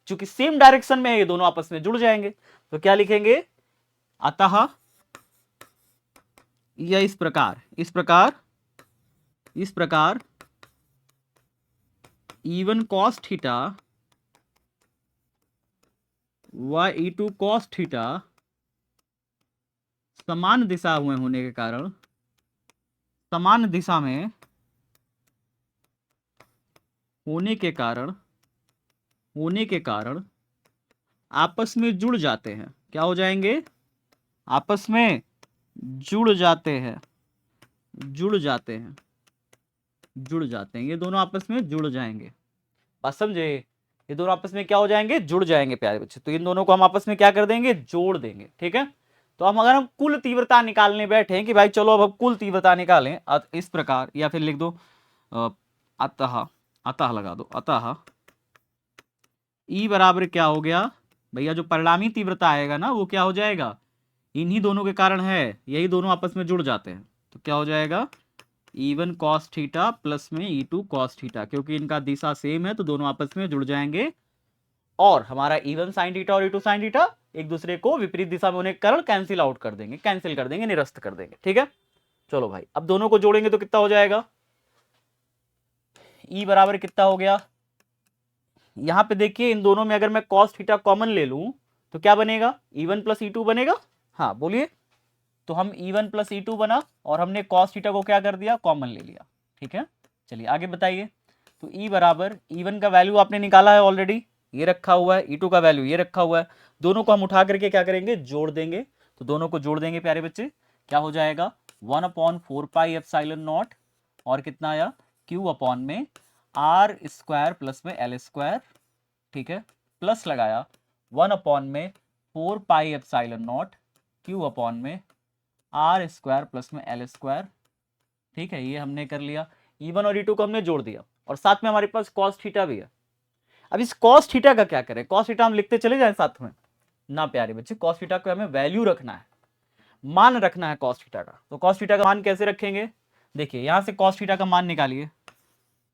चूंकि सेम डायरेक्शन में है, ये दोनों आपस में जुड़ जाएंगे। तो क्या लिखेंगे, अतः या इस प्रकार E1 cos थीटा व E2 cos थीटा समान दिशा में होने के कारण, समान दिशा में होने के कारण आपस में जुड़ जाते हैं। क्या हो जाएंगे, आपस में जुड़ जाते हैं, ये दोनों आपस में जुड़ जाएंगे। बात समझे, ये दोनों आपस में क्या हो जाएंगे, जुड़ जाएंगे प्यारे बच्चे। तो इन दोनों को हम आपस में क्या कर देंगे, जोड़ देंगे। ठीक है, तो अगर हम कुल तीव्रता निकालने बैठे हैं कि भाई चलो अब हम कुल तीव्रता निकालें, इस प्रकार, या फिर लिख दो अतः लगा दो, अतः E बराबर क्या हो गया भैया, जो परिणामी तीव्रता आएगा ना वो क्या हो जाएगा, इन्हीं दोनों के कारण है, यही दोनों आपस में जुड़ जाते हैं। तो क्या हो जाएगा, E1 cos थीटा प्लस में E2 cos थीटा, क्योंकि इनका दिशा सेम है तो दोनों आपस में जुड़ जाएंगे। और हमारा E1 sin थीटा और E2 sin थीटा एक दूसरे को विपरीत दिशा में होने के कारण कैंसिल आउट कर देंगे, निरस्त कर देंगे। ठीक है, चलो भाई, अब दोनों को जोड़ेंगे तो कितना हो जाएगा, E बराबर कितना हो गया, यहां पे देखिए इन दोनों में अगर मैं cos थीटा कॉमन ले लूं तो क्या बनेगा, E1 प्लस E2 बनेगा। हाँ बोलिए, तो हम E1 प्लस E2 बना और हमने cos थीटा को क्या कर दिया, कॉमन ले लिया। ठीक है, चलिए आगे बताइए। तो E बराबर, E1 का वैल्यू आपने निकाला है ऑलरेडी, ये रखा हुआ है, E2 का वैल्यू ये रखा हुआ है, दोनों को हम उठा करके क्या करेंगे, जोड़ देंगे। तो दोनों को जोड़ देंगे प्यारे बच्चे, क्या हो जाएगा, 1/4 पाई एप्सिलॉन नॉट, और कितना आया, Q अपॉन में R स्क्वायर प्लस में L स्क्वायर। ठीक है, प्लस लगाया 1/4 पाई एप्सिलॉन नॉट Q अपॉन में R स्क्वायर प्लस में L स्क्वायर। ठीक है, ये हमने कर लिया। E1 और E2 को हमने जोड़ दिया, और साथ में हमारे पास cos थीटा भी है। अब इस cos थीटा का क्या करें, cos थीटा हम लिखते चले जाएं साथ में ना प्यारे बच्चे, cos थीटा को हमें वैल्यू रखना है, मान रखना है cos थीटा का। तो cos थीटा का मान कैसे रखेंगे, देखिए यहां से cos थीटा का मान निकालिए।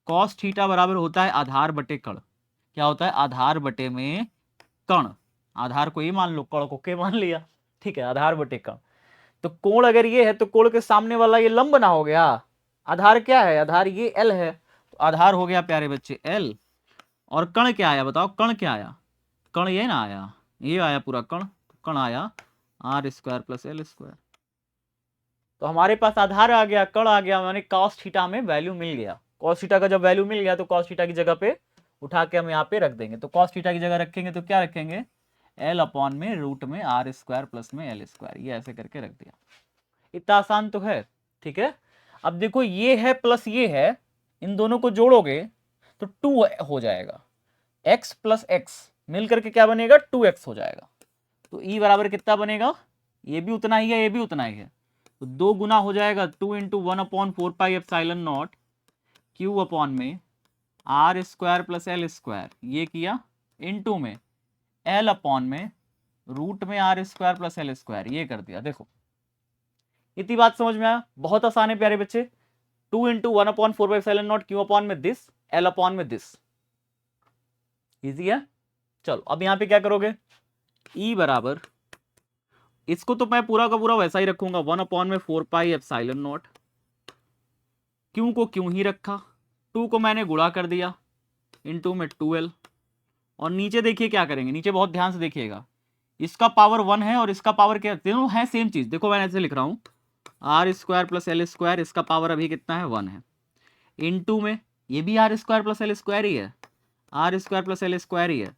cos थीटा बराबर होता है आधार बटे कण। क्या होता है, आधार बटे में कण, आधार को ही मान लो, कण को के मान लिया। ठीक है, आधार बटे कण। तो कोण अगर ये है तो कोण के सामने वाला ये लंब ना हो गया, आधार क्या है, आधार ये L है, तो आधार हो गया प्यारे बच्चे L। और कण क्या आया बताओ, कण क्या आया, कण ये ना आया, ये आया पूरा कण, कण आया R square plus L square. तो हमारे पास आधार आ गया, कण आ गया, माने cos थीटा में वैल्यू मिल गया। cos थीटा का जब वैल्यू मिल गया तो cos थीटा की जगह पे उठा के हम यहाँ पे रख देंगे। तो cos थीटा की जगह रखेंगे तो क्या रखेंगे, L अपॉन में रूट में आर स्क्वायर प्लस में एल स्क्वायर, ये ऐसे करके रख दिया। इतना आसान तो है, ठीक है। अब देखो ये है प्लस ये है, इन दोनों को जोड़ोगे तो 2 हो जाएगा, x प्लस एक्स मिल करके क्या बनेगा, 2x हो जाएगा। तो e बराबर कितना बनेगा, ये भी उतना ही है, ये भी उतना ही है, तो 2 गुना हो जाएगा 2 इंटू 1/4πε0 क्यू अपॉन में R square plus L square, ये किया इंटू में एल अपॉन में रूट में R square plus L square, ये कर दिया। देखो इतनी बात समझ में आया, बहुत आसान है प्यारे बच्चे। 2 इंटू 1/4πε0 क्यू अपॉन में दिस, एल अपॉन में दिस, इजी है। चलो अब यहां पे क्या करोगे, ई बराबर, इसको तो मैं पूरा का पूरा वैसा ही रखूंगा, 1/4πε0, क्यू को क्यों ही रखा, 2 को मैंने गुणा कर दिया इंटू में 2l, और नीचे देखिए क्या करेंगे, नीचे बहुत ध्यान से देखिएगा, इसका पावर 1 है और इसका पावर क्या, दोनों है सेम चीज। देखो मैं ऐसे लिख रहा हूं, r square plus L square, इसका पावर अभी कितना है 1 है, इंटू में ये भी r square plus L square ही है, r square plus L square ही है,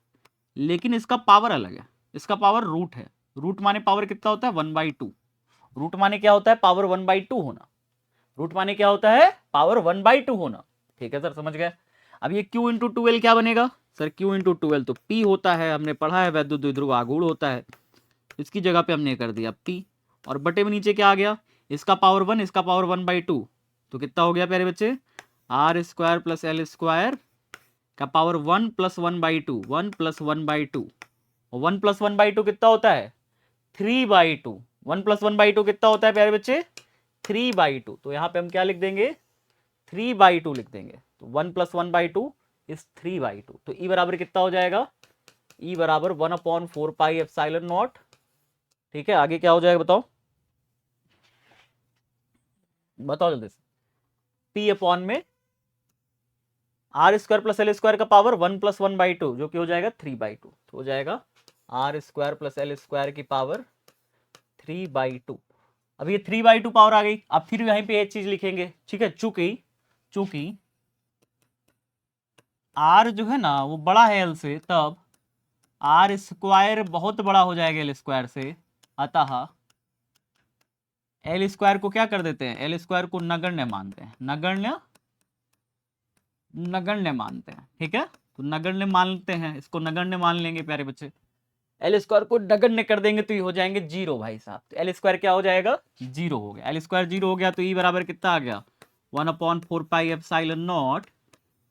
लेकिन इसका पावर अलग है, इसका पावर रूट है। रूट माने पावर कितना होता है 1/2, रूट माने क्या होता है पावर 1/2 होना, रूट माने क्या होता है पावर 1/2 होना। ठीक है सर, समझ गए। अब ये q इंटू 2l क्या बनेगा सर, q इंटू 2l तो p होता है, हमने पढ़ा है वैद्युत द्विध्रुव आघूर्ण होता है, इसकी जगह पे हमने कर दिया p, और बटे में नीचे क्या आ गया, इसका पावर 1, इसका पावर 1/2, तो कितना हो गया प्यारे बच्चे, R square plus L square का पावर 1 प्लस 1/2, 1 प्लस 1/2, और 1 प्लस 1/2 कितना होता है 3/2, 1 प्लस 1/2 कितना होता है प्यारे बच्चे 3/2, तो यहाँ पे हम क्या लिख देंगे 3/2 लिख देंगे, तो 1 प्लस 1/2 इज 3/2, तो ई बराबर कितना हो जाएगा, ई बराबर 1/4πε0। ठीक है, आगे क्या हो जाएगा बताओ, बताओ जल्दी से, p अपॉन में R square plus L square का पावर 1 प्लस 1/2 जो कि हो जाएगा 3/2, तो हो जाएगा R square plus L square की पावर 3/2। अब ये 3/2 पावर आ गई, अब फिर यहीं पे एक चीज लिखेंगे, ठीक है, चूंकि आर जो है ना वो बड़ा है एल से, तब आर स्क्वायर बहुत बड़ा हो जाएगा एल स्क्वायर से, अतः एल स्क्वायर को क्या कर देते हैं, एल स्क्वायर को नगण्य मानते हैं, नगण्य मानते हैं। ठीक है, तो नगण्य मानते हैं, इसको नगण्य मान लेंगे प्यारे बच्चे, एल स्क्वायर को नगण्य कर देंगे तो ये हो जाएंगे 0 भाई साहब, तो एल स्क्वायर क्या हो जाएगा 0 हो गया, एल स्क्वायर 0 हो गया, तो ई बराबर कितना आ गया 1/4πε0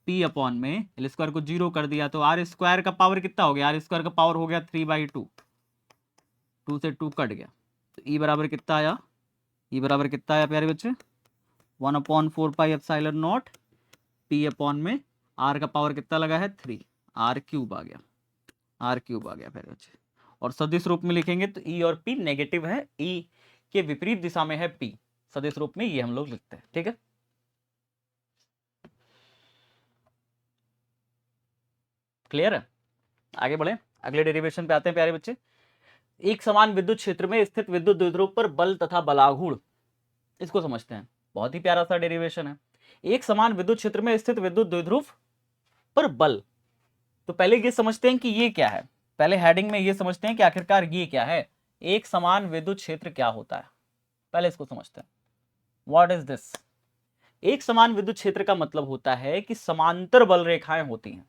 p अपॉन में एल स्क्वायर को 0 कर दिया, तो आर स्क्वायर का पावर कितना हो गया, आर स्क्वायर का पावर हो गया 3/2, 2 से 2 कट गया, तो ई बराबर कितना आया, ई बराबर कितना आया प्यारे बच्चे 1/4πε0 p अपॉन में आर का पावर कितना लगा है 3, आर क्यूब आ गया, आर क्यूब आ गया प्यारे बच्चे। और सदिश रूप में लिखेंगे तो ई और पी नेगेटिव है, ई के विपरीत दिशा में है पी, सदिश रूप में ये हम लोग लिखते हैं। ठीक है, क्लियर है, आगे बढ़े, अगले डेरिवेशन पे आते हैं प्यारे बच्चे। एक समान विद्युत क्षेत्र में स्थित विद्युत द्विध्रुव पर बल तथा बलाघूर्ण, इसको समझते हैं, बहुत ही प्यारा सा डेरिवेशन है। एक समान विद्युत क्षेत्र में स्थित विद्युत द्विध्रुव पर बल, तो पहले ये समझते हैं कि ये क्या है, पहले हेडिंग में ये समझते हैं कि आखिरकार ये क्या है, एक समान विद्युत क्षेत्र क्या होता है, पहले इसको समझते हैं, व्हाट इज दिस। एक समान विद्युत क्षेत्र का मतलब होता है कि समांतर बल रेखाएं होती हैं,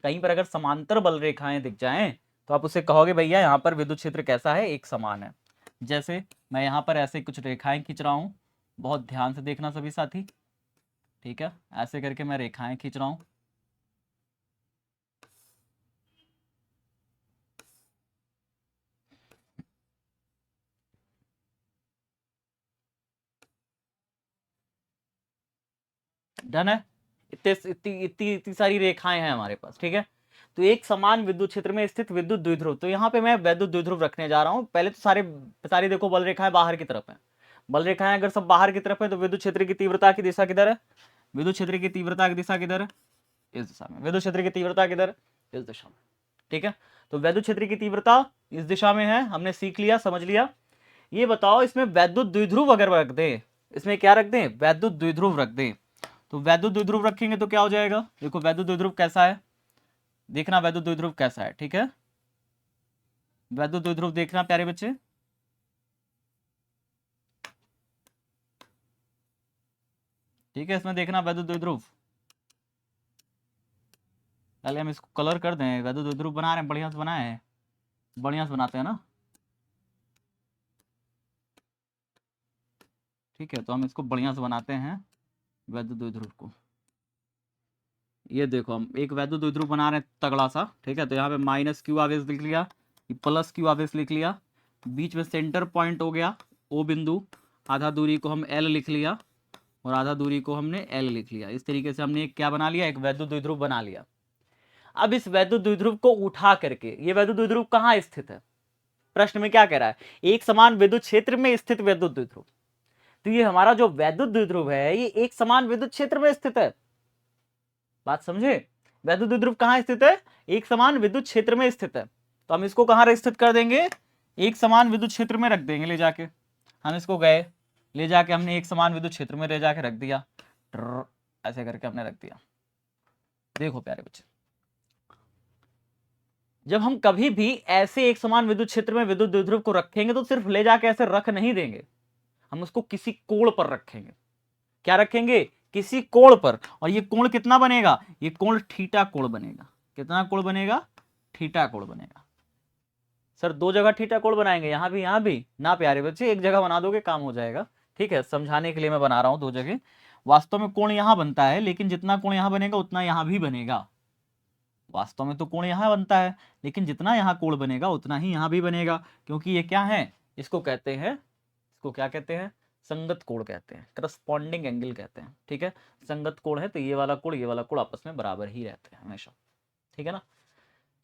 कहीं पर अगर समांतर बल रेखाएं दिख जाएं तो आप उसे कहोगे भैया यहाँ पर विद्युत क्षेत्र कैसा है, एक समान है। जैसे मैं यहाँ पर ऐसे कुछ रेखाएं खींच रहा हूं, बहुत ध्यान से देखना सभी साथी, ठीक है, ऐसे करके मैं रेखाएं खींच रहा हूं, डन है, इतनी सारी रेखाएं हैं हमारे पास। ठीक है, तो एक समान विद्युत क्षेत्र में स्थित विद्युत द्विध्रुव, तो यहाँ पे मैं वैद्युत द्विध्रुव रखने जा रहा हूँ। पहले तो सारी देखो बल रेखाएं बाहर की तरफ है, बल रेखाएं अगर सब बाहर की तरफ है तो विद्युत क्षेत्र की तीव्रता की दिशा किधर है, विद्युत क्षेत्र की तीव्रता की दिशा किधर है, इस दिशा में, विद्युत क्षेत्र की तीव्रता किधर, इस दिशा में। ठीक है, तो वैद्युत क्षेत्र की तीव्रता इस दिशा में है, हमने सीख लिया, समझ लिया। ये बताओ इसमें वैद्युत द्विध्रुव अगर रख दें, इसमें क्या रख दें, वैद्युत द्विध्रुव रख दें, तो वैद्युत द्विध्रुव रखेंगे तो क्या हो जाएगा, देखो वैद्युत द्विध्रुव कैसा है, देखना वैद्युत द्विध्रुव कैसा है, ठीक है, वैद्युत द्विध्रुव देखना प्यारे बच्चे, ठीक है, इसमें देखना वैद्युत द्विध्रुव, पहले हम इसको कलर कर दें, वैद्युत द्विध्रुव बना रहे हैं, बढ़िया से बनाए हैं, बढ़िया से बनाते हैं ना, ठीक है, तो हम इसको बढ़िया से बनाते हैं वैद्युत द्विध्रुव को। ये देखो हम एक वैद्युत द्विध्रुव बना रहे हैं तगड़ा सा, ठीक है, तो यहाँ पे माइनस क्यू आवेश लिख लिया, प्लस क्यू आवेश लिख लिया, बीच में सेंटर पॉइंट हो गया ओ बिंदु, आधा दूरी को हम एल लिख लिया और आधा दूरी को हमने एल लिख लिया। इस तरीके से हमने एक क्या बना लिया, एक वैद्युत द्विध्रुव बना लिया। अब इस वैद्युत द्विध्रुव को उठा करके, ये वैद्युत द्विध्रुव कहाँ स्थित है, प्रश्न में क्या कह रहा है, एक समान विद्युत क्षेत्र में स्थित वैद्युत द्विध्रुव, तो ये हमारा जो वैद्युत द्विध्रुव है ये एक समान विद्युत क्षेत्र में स्थित है, बात समझे, वैद्युत द्विध्रुव कहां स्थित है, एक समान विद्युत क्षेत्र में स्थित है, तो हम इसको कहां स्थित कर देंगे, एक समान विद्युत क्षेत्र में रख देंगे ले जाके, हम इसको गए ले जाके हमने एक समान विद्युत क्षेत्र में ले जाके रख दिया, ऐसे करके हमने रख दिया। देखो प्यारे बच्चे, जब हम कभी भी ऐसे एक समान विद्युत क्षेत्र में विद्युत द्विध्रुव को रखेंगे तो सिर्फ ले जाके ऐसे रख नहीं देंगे, हम उसको किसी कोण पर रखेंगे, क्या रखेंगे, किसी कोण पर, और ये कोण कितना बनेगा, ये कोण थीटा कोण बनेगा, कितना कोण बनेगा, थीटा कोण बनेगा। सर दो जगह थीटा कोण बनाएंगे, यहां भी ना प्यारे बच्चे, एक जगह बना दोगे काम हो जाएगा, ठीक है, समझाने के लिए मैं बना रहा हूं दो जगह, वास्तव में कोण यहां बनता है लेकिन जितना कोण यहां बनेगा उतना यहां भी बनेगा, वास्तव में तो कोण यहां बनता है लेकिन जितना यहां कोण बनेगा उतना ही यहां भी बनेगा, क्योंकि ये क्या है, इसको कहते हैं, इसको क्या कहते हैं, संगत कोण कहते हैं, करस्पॉन्डिंग एंगल कहते हैं, ठीक है, संगत कोण है तो ये वाला कोण आपस में बराबर ही रहते हैं हमेशा, ठीक है ना।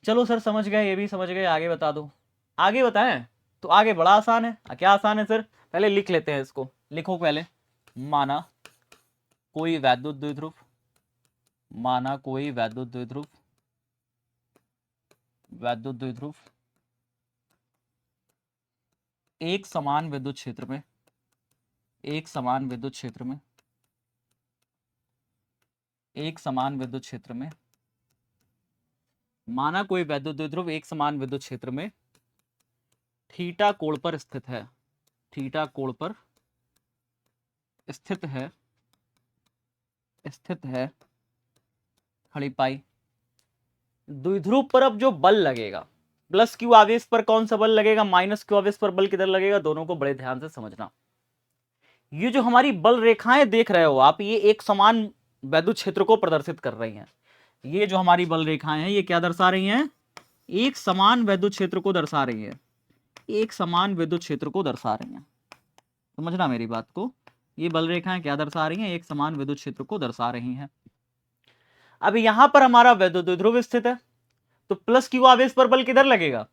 चलो सर समझ गए, ये भी समझ गए, आगे बता दो, आगे बताएं, तो आगे बड़ा आसान है, क्या आसान है सर, पहले लिख लेते हैं इसको, लिखो पहले, माना कोई वैद्युत द्विध्रुव, माना कोई वैद्युत द्विध्रुव, वैद्युत द्विध्रुव एक समान विद्युत क्षेत्र में, एक समान विद्युत क्षेत्र में, एक समान विद्युत क्षेत्र में, माना कोई वैद्युत द्विध्रुव एक समान विद्युत क्षेत्र में थीटा कोण पर स्थित है, थीटा कोण पर स्थित है, स्थित है, खड़ी पाई, द्विध्रुव पर अब जो बल लगेगा, प्लस क्यू आवेश पर कौन सा बल लगेगा, माइनस क्यू आवेश पर बल किधर लगेगा, दोनों को बड़े ध्यान से समझना। ये जो हमारी बल रेखाएं देख रहे हो आप, ये एक समान वैद्युत क्षेत्र को प्रदर्शित कर रही हैं, ये जो हमारी बल रेखाएं हैं ये क्या दर्शा रही हैं, एक समान वैद्युत क्षेत्र को दर्शा रही है, एक समान विद्युत क्षेत्र को दर्शा रही हैं, समझना मेरी बात को, ये बल रेखाएं क्या दर्शा रही हैं, एक समान विद्युत क्षेत्र को दर्शा रही हैं। अब यहां पर हमारा वैद्युत द्विध्रुव स्थित है, तो प्लस क्यू आवेश पर बल किधर लगेगा,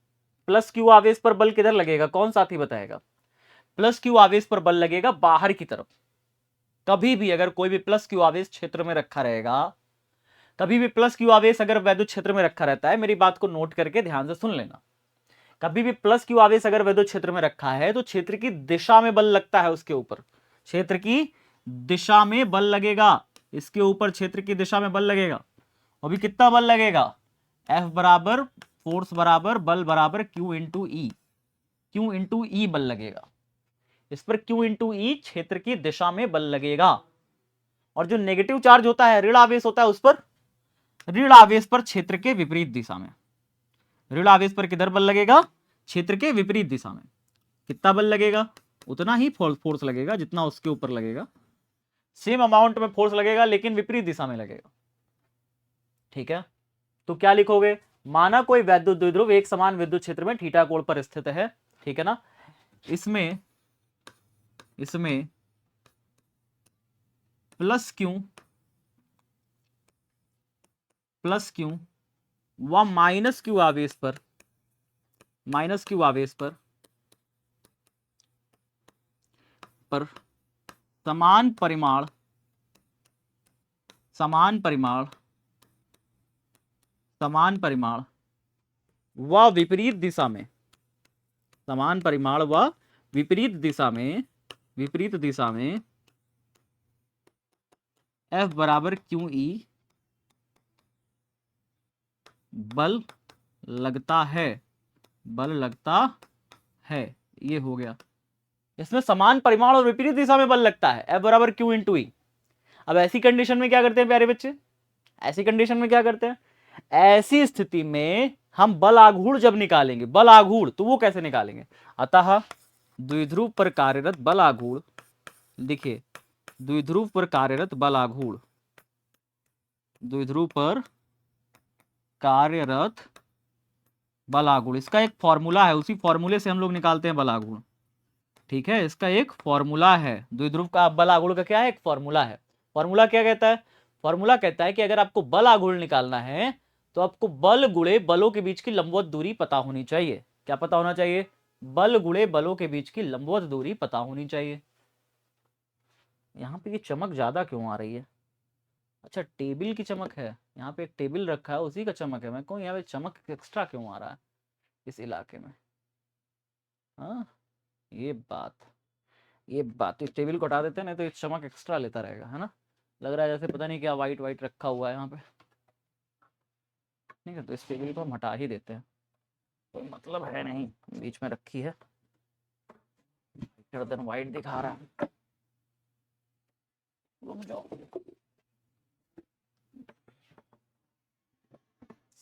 प्लस क्यू आवेश पर बल किधर लगेगा, कौन साथी बताएगा, प्लस क्यू आवेश पर बल लगेगा बाहर की तरफ, कभी भी अगर कोई भी प्लस क्यू आवेश क्षेत्र में रखा रहेगा, कभी भी प्लस क्यू आवेश अगर वैद्युत क्षेत्र में रखा रहता है, मेरी बात को नोट करके ध्यान से सुन लेना, कभी भी प्लस क्यू आवेश अगर वैद्युत क्षेत्र में रखा है तो क्षेत्र की दिशा में बल लगता है उसके ऊपर, क्षेत्र की दिशा में बल लगेगा, इसके ऊपर क्षेत्र की दिशा में बल लगेगा, और भी कितना बल लगेगा, F बराबर फोर्स बराबर बल बराबर Q इंटू ई, Q इंटू ई बल लगेगा, इस पर Q इंटू ई क्षेत्र की दिशा में बल लगेगा, और जो नेगेटिव चार्ज होता है, ऋण आवेश होता है, उस पर, ऋण आवेश पर क्षेत्र के विपरीत दिशा में, ऋण आवेश पर किधर बल लगेगा, क्षेत्र के विपरीत दिशा में, कितना बल लगेगा, उतना ही फोर्स लगेगा जितना उसके ऊपर लगेगा, सेम अमाउंट में फोर्स लगेगा लेकिन विपरीत दिशा में लगेगा, ठीक है। तो क्या लिखोगे, माना कोई वैद्युत द्विध्रुव एक समान विद्युत क्षेत्र में थीटा कोण पर स्थित है, ठीक है ना, इसमें प्लस क्यू व माइनस क्यू आवेश पर, माइनस क्यू आवेश पर समान परिमाण व विपरीत दिशा में, समान परिमाण व विपरीत दिशा में F बराबर क्यू ई बल लगता है, ये हो गया। इसमें समान परिमाण और विपरीत दिशा में बल लगता है, F बराबर क्यू इंटू ई। अब ऐसी कंडीशन में क्या करते हैं प्यारे बच्चे, ऐसी कंडीशन में क्या करते हैं, ऐसी स्थिति में हम बल आघूर्ण जब निकालेंगे, बल आघूर्ण, तो वो कैसे निकालेंगे, अतः द्विध्रुव पर कार्यरत बल आघूर्ण, देखिए द्विध्रुव पर कार्यरत बल आघूर्ण, द्विध्रुव पर कार्यरत बल आघूर्ण, इसका एक फॉर्मूला है, उसी फॉर्मूले से हम लोग निकालते हैं बल आघूर्ण। ठीक है, इसका एक फॉर्मूला है, द्विध्रुव का बल आघूर्ण का क्या है, एक फॉर्मूला है। फॉर्मूला क्या कहता है, फॉर्मूला कहता है कि अगर आपको बल आघूर्ण निकालना है तो आपको बल गुणे बलों के बीच की लंबवत दूरी पता होनी चाहिए। क्या पता होना चाहिए, बल गुणे बलों के बीच की लंबवत दूरी पता होनी चाहिए। यहाँ पे ये चमक ज्यादा क्यों आ रही है, अच्छा टेबल की चमक है, यहाँ पे एक टेबल रखा है उसी का चमक है, मैं कहूँ यहाँ पे चमक एक्स्ट्रा क्यों आ रहा है इस इलाके में। हाँ ये बात इस टेबल को हटा देते हैं, नहीं तो ये चमक एक्स्ट्रा लेता रहेगा, है ना। लग रहा है जैसे पता नहीं क्या वाइट वाइट रखा हुआ है यहाँ पे। ठीक है, तो इस टेबल को हम हटा ही देते हैं, कोई मतलब है नहीं, बीच में रखी है, गर्दन वाइट दिखा रहा है। रुक जाओ,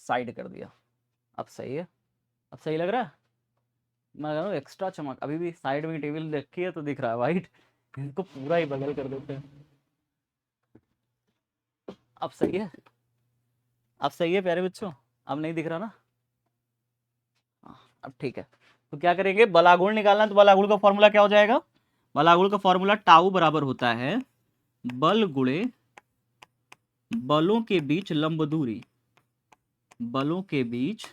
साइड कर दिया, अब सही है, अब सही लग रहा है। मैं कह रहा हूँ एक्स्ट्रा चमक, अभी भी साइड में टेबल रखी है तो दिख रहा है वाइट, इसको पूरा ही बदल कर देते हैं। अब सही है, अब सही है प्यारे बच्चों, अब नहीं दिख रहा ना, अब ठीक है। तो क्या करेंगे, बल आघूर्ण निकालना है, तो बल आघूर्ण का फॉर्मूला क्या हो जाएगा, बल आघूर्ण का फॉर्मूला टाउ बराबर होता है बल गुणे बलों के बीच लंब दूरी, बलों के बीच,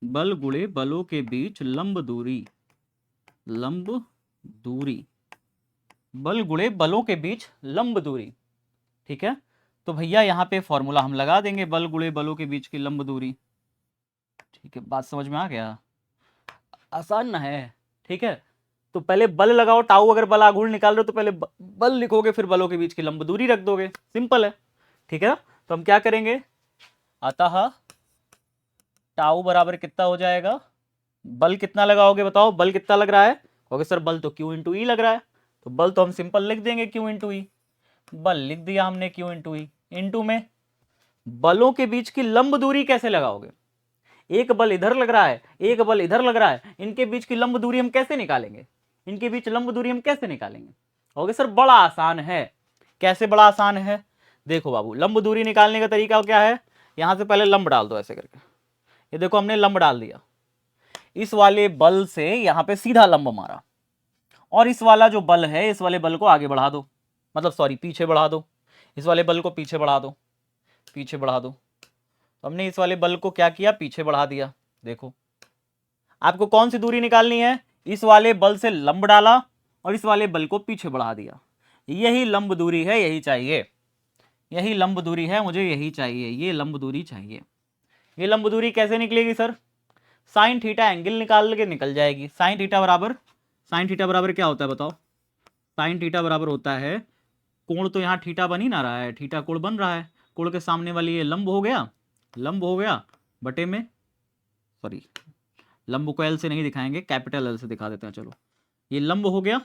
बल गुणे बलों के बीच लंब दूरी, लंब दूरी, बल गुणे बलों के बीच लंब दूरी। ठीक है, तो भैया यहाँ पे फॉर्मूला हम लगा देंगे, बल गुणे बलों के बीच की लंब दूरी। ठीक है, बात समझ में आ गया, आसान ना है। ठीक है, तो पहले बल लगाओ, टाउ अगर बल आघूर्ण निकाल रहे हो तो पहले बल लिखोगे, फिर बलों के बीच की लंब दूरी रख दोगे, सिंपल है। ठीक है, तो हम क्या करेंगे, अतः टाउ बराबर कितना हो जाएगा, बल कितना लगाओगे बताओ, बल कितना लग रहा है, कहोगे सर बल तो क्यू इंटू ई लग रहा है, तो बल तो हम सिंपल लिख देंगे क्यू इंटू ई, बल लिख दिया हमने क्यू इंटू ई, इंटू में बलों के बीच की लंब दूरी कैसे लगाओगे, एक बल इधर लग रहा है, एक बल इधर लग रहा है, इनके बीच की लंब दूरी हम कैसे निकालेंगे, इनके बीच लंब दूरी हम कैसे निकालेंगे, कहोगे सर बड़ा आसान है। कैसे बड़ा आसान है, देखो बाबू, लंब दूरी निकालने का तरीका क्या है, यहां से पहले लंब डाल दो ऐसे करके, ये देखो हमने लंब डाल दिया, इस वाले बल से यहां पे सीधा लंब मारा, और इस वाला जो बल है, इस वाले बल को आगे बढ़ा दो, मतलब सॉरी पीछे बढ़ा दो, इस वाले बल को पीछे बढ़ा दो, पीछे बढ़ा दो, तो हमने इस वाले बल को क्या किया, पीछे बढ़ा दिया। देखो आपको कौन सी दूरी निकालनी है, इस वाले बल से लंब डाला और इस वाले बल को पीछे बढ़ा दिया, यही लंब दूरी है, यही चाहिए, यही लंब दूरी है, मुझे यही चाहिए, ये लंब दूरी चाहिए। ये लंब दूरी कैसे निकलेगी सर, साइन थीटा एंगल निकाल के निकल जाएगी। साइन थीटा बराबर क्या होता है बताओ, साइन थीटा बराबर होता है, कोण तो यहाँ थीटा बन ही ना रहा है, थीटा कोण बन रहा है, कोण के सामने वाली ये लंब हो गया, लंब हो गया बटे में, सॉरी लंब को एल से नहीं दिखाएंगे, कैपिटल एल से दिखा देते हैं, चलो ये लंब हो गया,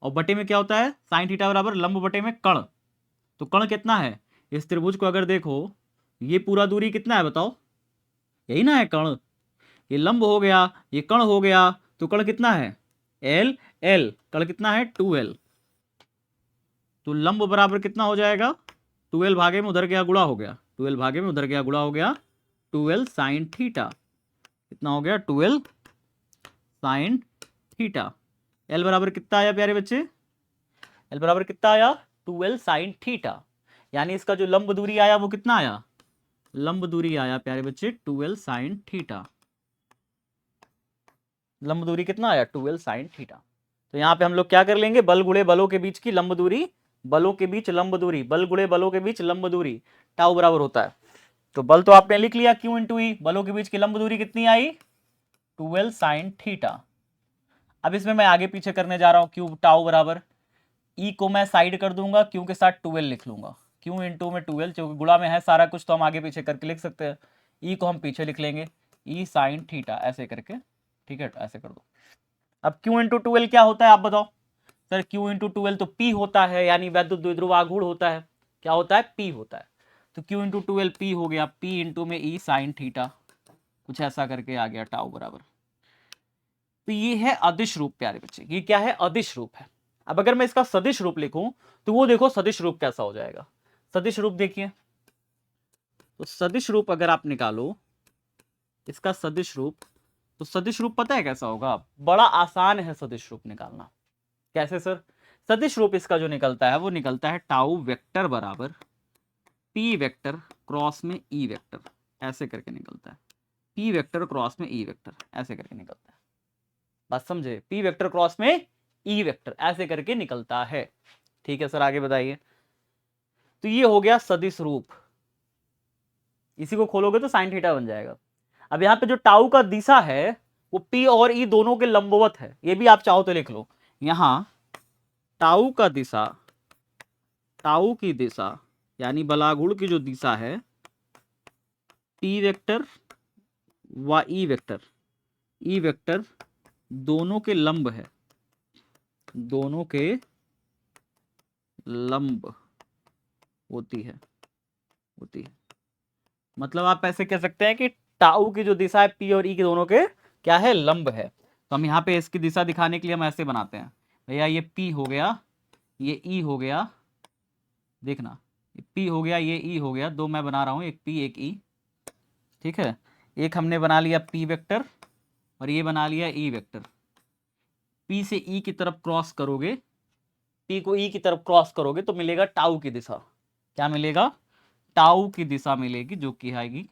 और बटे में क्या होता है, साइन थीटा बराबर लंब बटे में कर्ण, तो कर्ण कितना है, इस त्रिभुज को अगर देखो, ये पूरा दूरी कितना है बताओ, यही ना है कर्ण, ये लंब हो गया, ये कर्ण हो गया, तो कर्ण कितना है, एल एल, कर्ण कितना है 2l, तो लंब बराबर कितना हो जाएगा, 2l भागे में उधर गया गुणा हो गया, 2l भागे में उधर गया गुणा हो गया, 2l साइन थीटा, कितना हो गया 2l साइन थीटा। l बराबर कितना आया प्यारे बच्चे, l बराबर कितना आया 2l साइन थीटा, यानी इसका जो लंब दूरी आया वो कितना आया, लंब दूरी आया प्यारे बच्चे 2l साइन थीटा, लंब दूरी कितना आया 2l साइन थीटा। तो यहाँ पे हम लोग क्या कर लेंगे, बल गुणे बलों के बीच की लंब दूरी, बलों के बीच लंब दूरी, बल गुणे बलों के बीच लंब दूरी, टाउ बराबर होता है, तो बल तो आपने लिख लिया क्यू इंटू ई, बलों के बीच की लंब दूरी कितनी आई 2l साइन थीटा, अब इसमें मैं आगे पीछे करने जा रहा हूं, क्यू टाउ बराबर ई को मैं साइड कर दूंगा, क्यू के साथ 12 लिख लूंगा, क्यू इंटू में 12, क्योंकि गुणा में है सारा कुछ तो हम आगे पीछे करके लिख सकते हैं। ई को हम पीछे लिख लेंगे, ई साइन थीटा ऐसे करके, ठीक है ऐसे कर दो। अब क्यू इंटू 12 क्या होता है आप बताओ सर? क्यू इंटू 12 तो पी होता है, यानी वैद्युत द्विध्रुव आघूर्ण होता है। क्या होता है? पी होता है। तो क्यू इंटू 12 पी हो गया, पी इंटू में ई साइन थीटा, कुछ ऐसा करके आ गया टाउ बराबर। तो ये है अदिश रूप प्यारे बच्चे, ये क्या है? अदिश रूप है। अब अगर मैं इसका सदिश रूप लिखूं तो वो देखो सदिश रूप कैसा हो जाएगा। सदिश रूप देखिए, तो सदिश रूप अगर आप निकालो इसका सदिश रूप, तो सदिश रूप पता है कैसा होगा? बड़ा आसान है सदिश रूप निकालना। कैसे सर? सदिश रूप इसका जो निकलता है वो निकलता है टाउ वेक्टर बराबर पी वेक्टर क्रॉस में ई वेक्टर, ऐसे करके निकलता है। पी वेक्टर क्रॉस में ई वेक्टर ऐसे करके निकलता है। बात समझे? पी वेक्टर क्रॉस में ई वेक्टर ऐसे करके निकलता है। ठीक है सर, आगे बताइए। तो ये हो गया सदिश रूप, इसी को खोलोगे तो साइन थीटा बन जाएगा। अब यहां पे जो टाउ का दिशा है वो पी और ई दोनों के लंबवत है, ये भी आप चाहो तो लिख लो। यहां टाउ का दिशा, टाउ की दिशा यानी बलागुण की जो दिशा है पी वेक्टर व ई वेक्टर, ई वेक्टर दोनों के लंब है, दोनों के लंब होती है, होती है। मतलब आप ऐसे कह सकते हैं कि टाउ की जो दिशा है पी और ई के दोनों के क्या है? लंब है। तो हम यहाँ पे इसकी दिशा दिखाने के लिए हम ऐसे बनाते हैं, भैया ये पी हो गया, ये ई हो गया, देखना ये पी हो गया, ये ई हो गया, दो मैं बना रहा हूँ, एक पी एक ई, ठीक है। एक हमने बना लिया पी वेक्टर और ये बना लिया ई वेक्टर। पी से ई की तरफ क्रॉस करोगे, पी को ई की तरफ क्रॉस करोगे तो मिलेगा टाउ की दिशा। क्या मिलेगा? टाउ की दिशा मिलेगी, जो कि आएगी,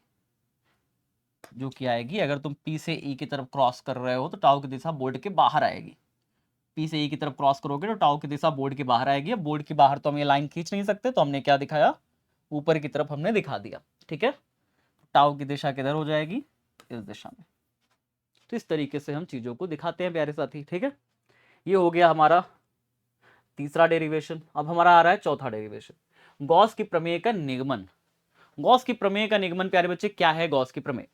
जो कि आएगी अगर तुम पी से ई की तरफ क्रॉस कर रहे हो तो टाउ की दिशा बोर्ड के बाहर आएगी। पी से ई की तरफ क्रॉस करोगे तो टाउ की दिशा बोर्ड के बाहर आएगी। अब बोर्ड के बाहर तो हम ये लाइन खींच नहीं सकते, तो हमने क्या दिखाया? ऊपर की तरफ हमने दिखा दिया, ठीक है। टाउ की दिशा किधर हो जाएगी? इस दिशा में। तो इस तरीके से हम चीजों को दिखाते हैं प्यारे साथी, ठीक है। ये हो गया हमारा तीसरा डेरिवेशन। अब हमारा आ रहा है चौथा डेरिवेशन, गॉस की प्रमेय का निगमन। गॉस की प्रमेय का निगमन प्यारे बच्चे क्या है? गॉस की प्रमेय,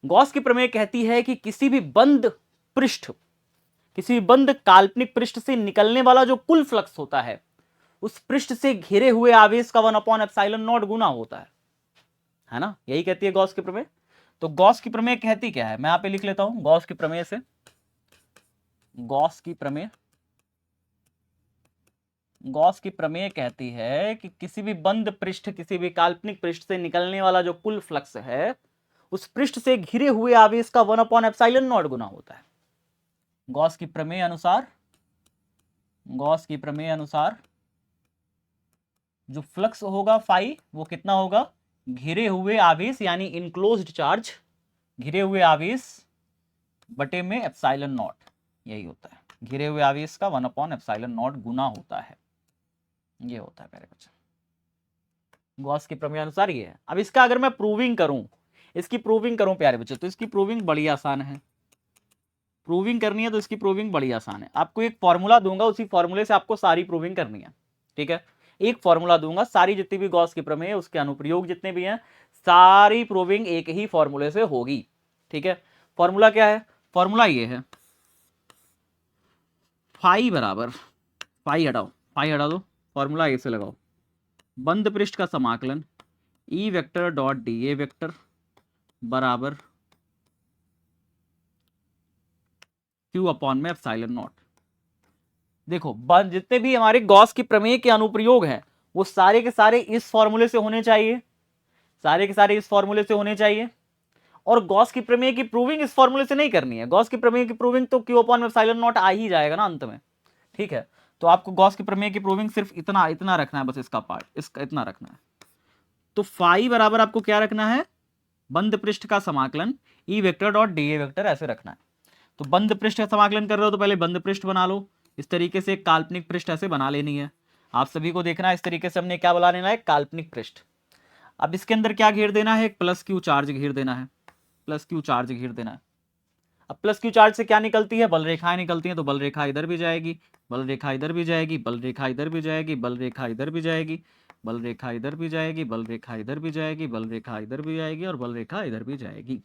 गॉस की प्रमेय कहती है कि किसी भी बंद पृष्ठ, किसी भी बंद काल्पनिक पृष्ठ से निकलने वाला जो कुल फ्लक्स होता है उस पृष्ठ से घिरे हुए आवेश का 1/ε0 गुना होता है ना। यही कहती है गॉस की प्रमेय। तो गॉस की प्रमेय कहती क्या है? मैं यहां पे लिख लेता हूं गॉस की प्रमेय से। गॉस की प्रमेय, गॉस की प्रमेय कहती है कि किसी भी बंद पृष्ठ, किसी भी काल्पनिक पृष्ठ से निकलने वाला जो कुल फ्लक्स है उस पृष्ठ से घिरे हुए आवेश का 1/ε0 गुना होता है। गॉस की प्रमेय अनुसार, गॉस की प्रमेय अनुसार जो फ्लक्स होगा फाई वो कितना होगा? घिरे हुए आवेश यानी इनक्लोज्ड चार्ज, घिरे हुए आवेश बटे में एप्सिलॉन नॉट, यही होता है। घिरे हुए आवेश का 1/ε0 गुना होता है, ये होता है मेरे बच्चे। गॉस की प्रमेय अनुसार ये है। अब इसका अगर मैं प्रूविंग करूं, इसकी प्रूविंग करूं प्यारे बच्चे, तो इसकी प्रूविंग बड़ी आसान है। प्रूविंग करनी है तो इसकी प्रूविंग बड़ी आसान है। आपको एक फॉर्मूला दूंगा, उसी फॉर्मूले से आपको सारी प्रूविंग करनी है, ठीक है। एक फॉर्मूला दूंगा, सारी जितनी भी गॉस की प्रमेय उसके अनुप्रयोग जितने भी हैं सारी प्रूविंग एक ही फॉर्मूले से होगी, ठीक है। फॉर्मूला क्या है? फॉर्मूला ये है, फाई बराबर, फाई हटाओ, फाई हटा दो, फॉर्मूला ए से लगाओ, बंद पृष्ठ का समाकलन E vector dot D A vector बराबर क्यू अपॉन में एप्सिलॉन नॉट। देखो जितने भी हमारे गॉस की प्रमेय के अनुप्रयोग हैं वो सारे के सारे इस फॉर्मूले से होने चाहिए, सारे के सारे इस फॉर्मूले से होने चाहिए। और गॉस की प्रमेय की प्रूविंग इस फॉर्मूले से नहीं करनी है। गॉस की प्रमेय की प्रूविंग तो क्यू अपॉन में एप्सिलॉन नॉट आ ही जाएगा ना अंत में, ठीक है। तो आपको गॉस की प्रमेय की प्रूविंग सिर्फ इतना इतना रखना है, बस इसका पार्ट, इसका इतना रखना है। तो फाई बराबर आपको क्या रखना है? बंद पृष्ठ का समाकलन E vector dot D A vector ऐसे रखना है। तो बंद पृष्ठ का समाकलन कर रहे हो तो पहले बंद पृष्ठ बना लो, इस तरीके से एक काल्पनिक पृष्ठ ऐसे बना लेनी है। आप सभी को देखना है इस तरीके से हमने क्या बना लेना है? काल्पनिक पृष्ठ। अब इसके अंदर क्या घेर देना है? एक प्लस क्यू चार्ज घेर देना है, प्लस क्यू चार्ज घेर देना है। अब प्लस क्यू चार्ज से क्या निकलती है, बल रेखाएं निकलती हैं, तो बल रेखा इधर भी जाएगी, बल रेखा इधर भी जाएगी, बल रेखा इधर भी जाएगी, बल रेखा इधर भी जाएगी, बल रेखा इधर भी जाएगी, बल रेखा इधर भी जाएगी, बल रेखा इधर भी जाएगी और बल रेखा इधर भी जाएगी।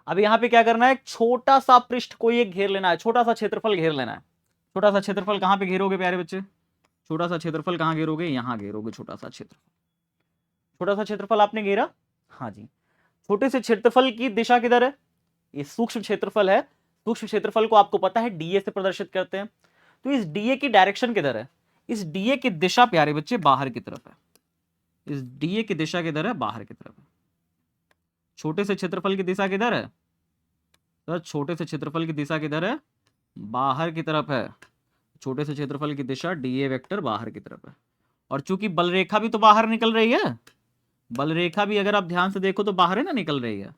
अब यहाँ पे क्या करना है, छोटा सा पृष्ठ को ये घेर लेना है, छोटा सा क्षेत्रफल घेर लेना है। छोटा सा क्षेत्रफल कहाँ पे घेरोगे प्यारे बच्चे, छोटा सा क्षेत्रफल कहाँ घेरोगे, यहाँ घेरोगे छोटा सा क्षेत्रफल। छोटा सा क्षेत्रफल आपने घेरा, हाँ जी। छोटे से क्षेत्रफल की दिशा किधर है, ये सूक्ष्म क्षेत्रफल है। सूक्ष्म क्षेत्रफल को आपको पता है डीए से प्रदर्शित करते हैं, तो इस डीए की डायरेक्शन किधर है, इस डीए की दिशा प्यारे बच्चे बाहर की तरफ है। इस डीए की दिशा किधर है, बाहर की तरफ है। छोटे से क्षेत्रफल की दिशा किधर है, तो छोटे से क्षेत्रफल की दिशा किधर है, बाहर की तरफ है। छोटे से क्षेत्रफल की दिशा डीए वेक्टर बाहर की तरफ है। और चूंकि बल रेखा भी तो बाहर निकल रही है, बल रेखा भी अगर आप ध्यान से देखो तो बाहर है ना, निकल रही है,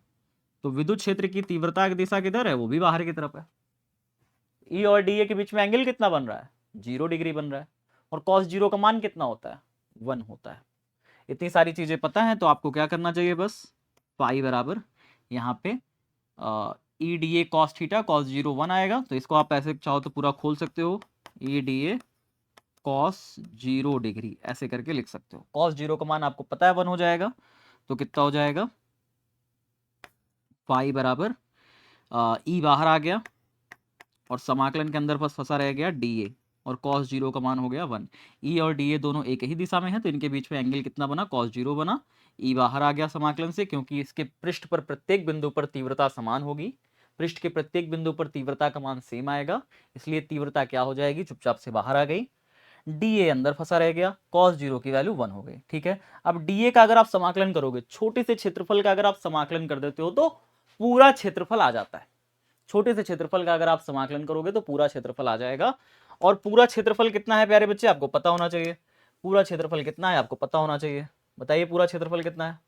तो विद्युत क्षेत्र की तीव्रता की दिशा किधर है, वो भी बाहर की तरफ है। ई और डीए के बीच में एंगल कितना बन रहा है, 0 डिग्री बन रहा है। और कॉस 0 का मान कितना होता है, 1 होता है। इतनी सारी चीजें पता है, तो आपको क्या करना चाहिए, बस पाई बराबर यहाँ पे E D A cos theta cos 0 1 आएगा, तो इसको आप ऐसे चाहो तो पूरा खोल सकते हो, E D A cos 0 degree ऐसे करके लिख सकते हो। कॉस 0 का मान आपको पता है 1 हो जाएगा, तो कितना हो जाएगा, पाई बराबर ई बाहर आ गया और समाकलन के अंदर बस फंसा रह गया डी ए, और cos 0 का मान हो गया 1। ई और डी ए दोनों एक ही दिशा में है, तो इनके बीच में एंगल कितना बना, cos 0 बना। ई बाहर आ गया समाकलन से, क्योंकि इसके पृष्ठ पर प्रत्येक बिंदु पर तीव्रता समान होगी, पृष्ठ के प्रत्येक बिंदु पर तीव्रता का मान सेम आएगा, इसलिए तीव्रता क्या हो जाएगी, चुपचाप से बाहर आ गई। डी ए अंदर फंसा रह गया, cos 0 की वैल्यू 1 हो गई। ठीक है, अब डी ए का अगर आप समाकलन करोगे, छोटे से क्षेत्रफल का अगर आप समाकलन कर देते हो तो पूरा क्षेत्रफल आ जाता है। छोटे से क्षेत्रफल का अगर आप समाकलन करोगे तो पूरा क्षेत्रफल आ जाएगा। और पूरा क्षेत्रफल कितना है प्यारे बच्चे, आपको पता होना चाहिए। पूरा क्षेत्रफल कितना है आपको पता होना चाहिए, बताइए पूरा क्षेत्रफल कितना है,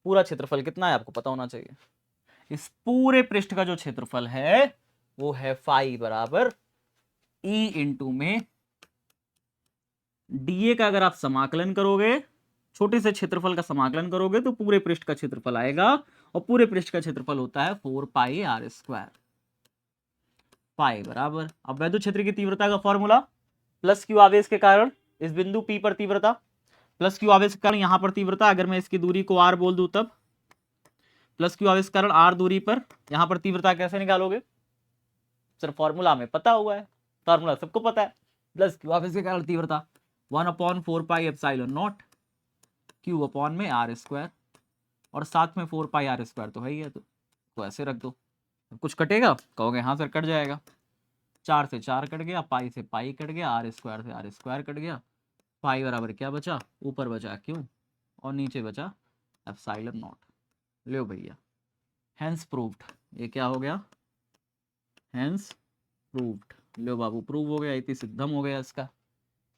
पूरा क्षेत्रफल कितना है आपको पता होना चाहिए। इस पूरे पृष्ठ का जो क्षेत्रफल है वो है फाई बराबर ई इंटू में डीए का अगर आप समाकलन करोगे, छोटे से क्षेत्रफल का समाकलन करोगे तो पूरे पृष्ठ का क्षेत्रफल आएगा, और पूरे पृष्ठ का क्षेत्रफल होता है 4 पाई आर स्क्वायर। पाई बराबर, अब वैद्युत क्षेत्र की तीव्रता का फॉर्मूला, प्लस क्यू आवेश के कारण इस बिंदु पी पर तीव्रता, प्लस क्यू आवेश के कारण यहां पर तीव्रता, अगर मैं इसकी दूरी को आर बोल दूं तब, प्लस क्यू आवेश के कारण आर दूरी पर यहां पर तीव्रता कैसे निकालोगे, सर फॉर्मूला में पता हुआ है, फॉर्मूला सबको पता है, प्लस क्यू आवेश के कारण तीव्रता 1/4 पाई एप्सिलॉन नॉट क्यू अपॉन में आर स्क्वायर, और साथ में 4 पाई आर स्क्वायर तो है ही है, तो ऐसे रख दो। कुछ कटेगा, कहोगे हाँ सर कट जाएगा, 4 से 4 कट गया, पाई से पाई कट गया, आर स्क्वायर से आर स्क्वायर कट गया, पाई बराबर क्या बचा, ऊपर बचा क्यों और नीचे बचा एप्सिलॉन नॉट। लो भैया, हेंस प्रूव्ड, ये क्या हो गया, हेंस प्रूव्ड। लो बाबू प्रूव हो गया, इति सिद्धम हो गया,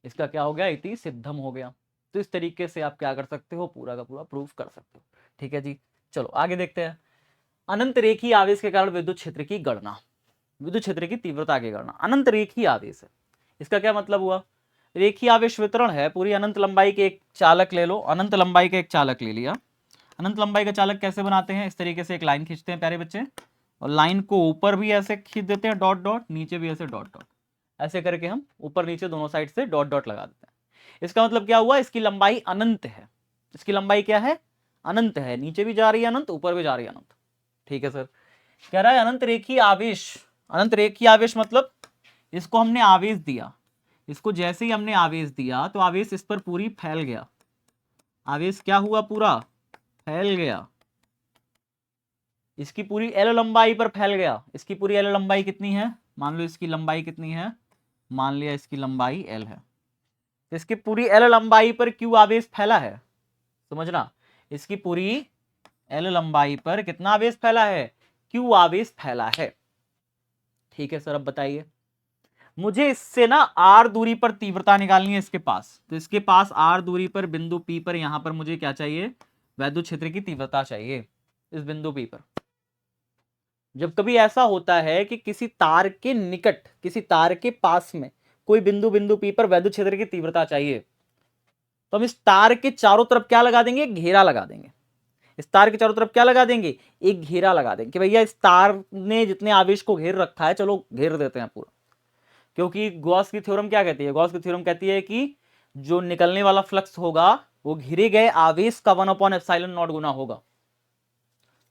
इसका क्या हो गया, इति सिद्धम हो गया। तो इस तरीके से आप क्या कर सकते हो, पूरा का पूरा प्रूफ कर सकते हो। ठीक है जी, चलो आगे देखते हैं। अनंत रेखीय आवेश के कारण विद्युत क्षेत्र की गणना, विद्युत क्षेत्र की तीव्रता की गणना। अनंत रेखीय आवेश है, इसका क्या मतलब हुआ, रेखीय आवेश वितरण है, पूरी अनंत लंबाई के एक चालक ले लो, अनंत लंबाई का एक चालक ले लिया। अनंत लंबाई का चालक कैसे बनाते हैं, इस तरीके से एक लाइन खींचते हैं प्यारे बच्चे, और लाइन को ऊपर भी ऐसे खींच देते हैं डॉट डॉट, नीचे भी ऐसे डॉट डॉट, ऐसे करके हम ऊपर नीचे दोनों साइड से डॉट डॉट लगा देते हैं। इसका मतलब क्या हुआ, इसकी लंबाई अनंत है, इसकी लंबाई क्या है, अनंत है, नीचे भी जा रही है अनंत, ऊपर भी जा रही है अनंत। ठीक है सर, कह रहा है अनंत रेखीय आवेश, अनंत रेखीय आवेश मतलब इसको हमने आवेश दिया, इसको जैसे ही हमने आवेश दिया तो आवेश इस पर पूरी फैल गया, आवेश क्या हुआ, पूरा फैल गया, इसकी पूरी एल लंबाई पर फैल गया। इसकी पूरी एल लंबाई कितनी है, मान लो इसकी लंबाई कितनी है, मान लिया इसकी लंबाई एल है, इसकी पूरी एल लंबाई पर क्यू आवेश फैला है, समझना, इसकी पूरी एल लंबाई पर कितना आवेश फैला है, क्यू आवेश फैला है। ठीक है सर, अब बताइए, मुझे इससे ना आर दूरी पर तीव्रता निकालनी है इसके पास, तो इसके पास आर दूरी पर बिंदु पी पर यहां पर मुझे क्या चाहिए, वैद्युत क्षेत्र की तीव्रता चाहिए इस बिंदु पी पर। जब कभी ऐसा होता है कि किसी तार के निकट, किसी तार के पास में कोई बिंदु पी पर वैद्युत क्षेत्र की तीव्रता चाहिए, तो हम इस तार के चारों तरफ क्या लगा देंगे, घेरा लगा देंगे। इस तार के चारों तरफ क्या लगा देंगे, एक घेरा लगा देंगे कि भैया इस तार ने जितने आवेश को घेर रखा है चलो घेर देते हैं पूरा। क्योंकि गॉस की थ्योरम क्या कहती है, गॉस की थ्योरम कहती है कि जो निकलने वाला फ्लक्स होगा वो घिरे गए आवेश का 1/ε0 गुना होगा।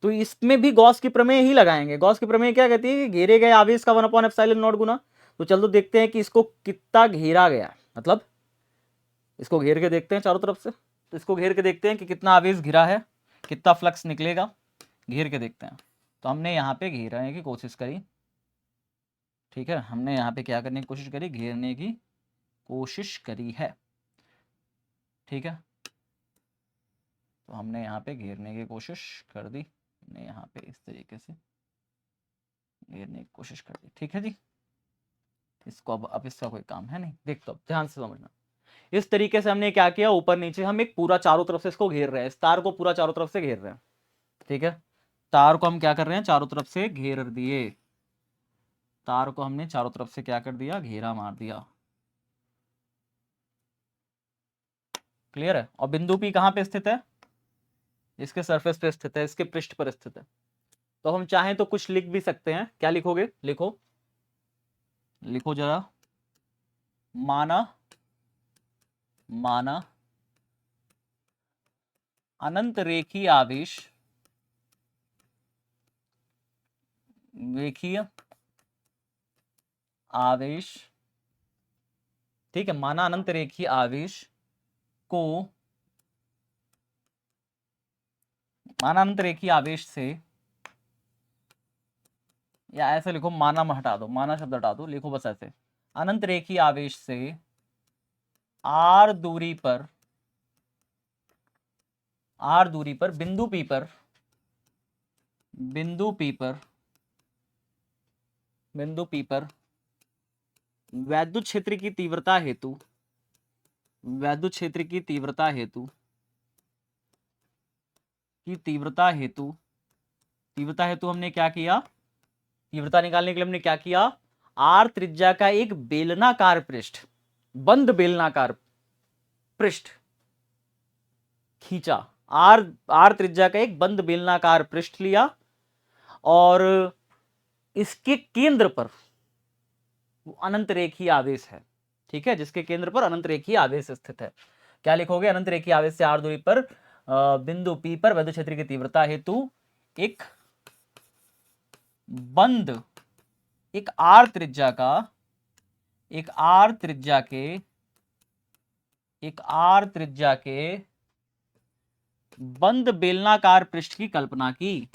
तो इसमें भी गॉस की प्रमेय ही लगाएंगे। गॉस की प्रमेय क्या कहती है कि घेरे गए आवेश का 1/ε0 गुना। तो चलो देखते हैं कि इसको कितना घेरा गया, मतलब इसको घेर के देखते हैं चारों तरफ से। तो इसको घेर के देखते हैं कि कितना आवेश घिरा है, कितना फ्लक्स निकलेगा, घेर के देखते हैं। तो हमने यहाँ पे घेरने की कोशिश करी, ठीक है, हमने यहाँ पे क्या करने की कोशिश करी, घेरने की कोशिश करी है, ठीक है। तो हमने यहाँ पे घेरने की कोशिश कर दी, हमने यहाँ पे इस तरीके से घेरने की कोशिश कर दी, ठीक है जी। इसको अब इसका कोई काम है नहीं, देख तो ध्यान से समझना। इस तरीके से हमने क्या किया, ऊपर नीचे हम एक पूरा चारों तरफ से इसको घेर रहे हैं, इस तार को पूरा चारों तरफ से घेर रहे हैं, ठीक है। तार को हम क्या कर रहे हैं, चारों तरफ से घेर दिए, तार को हमने चारों तरफ से क्या कर दिया, घेरा मार दिया, क्लियर है। और बिंदु पी कहां पे स्थित है, इसके सरफेस पे स्थित है, इसके पृष्ठ पर स्थित है। तो हम चाहें तो कुछ लिख भी सकते हैं, क्या लिखोगे, लिखो लिखो जरा, माना माना अनंत रेखीय आवेश, रेखीय आवेश, ठीक है, माना अनंत रेखीय आवेश को, माना अनंत रेखीय आवेश से, या ऐसे लिखो, माना में हटा दो, माना शब्द हटा दो, लिखो बस ऐसे, अनंत रेखीय आवेश से r दूरी पर, r दूरी पर बिंदु P पर, बिंदु P पर, बिंदु P पर वैद्युत क्षेत्र की तीव्रता हेतु, वैद्युत क्षेत्र की तीव्रता हेतु, की तीव्रता हेतु, तीव्रता हेतु हमने क्या किया, तीव्रता निकालने के लिए हमने क्या किया, r त्रिज्या का एक बेलनाकार पृष्ठ, बंद बेलनाकार पृष्ठ खींचा, r त्रिज्या का एक बंद बेलनाकार पृष्ठ लिया और इसके केंद्र पर वो अनंत रेखीय आवेश है, ठीक है, जिसके केंद्र पर अनंत रेखीय आवेश स्थित है। क्या लिखोगे, अनंत रेखीय आवेश से r दूरी पर बिंदु P पर वैद्युत क्षेत्र की तीव्रता हेतु एक बंद, एक r त्रिज्या का, एक r त्रिज्या के, एक r त्रिज्या के बंद बेलनाकार पृष्ठ की कल्पना की,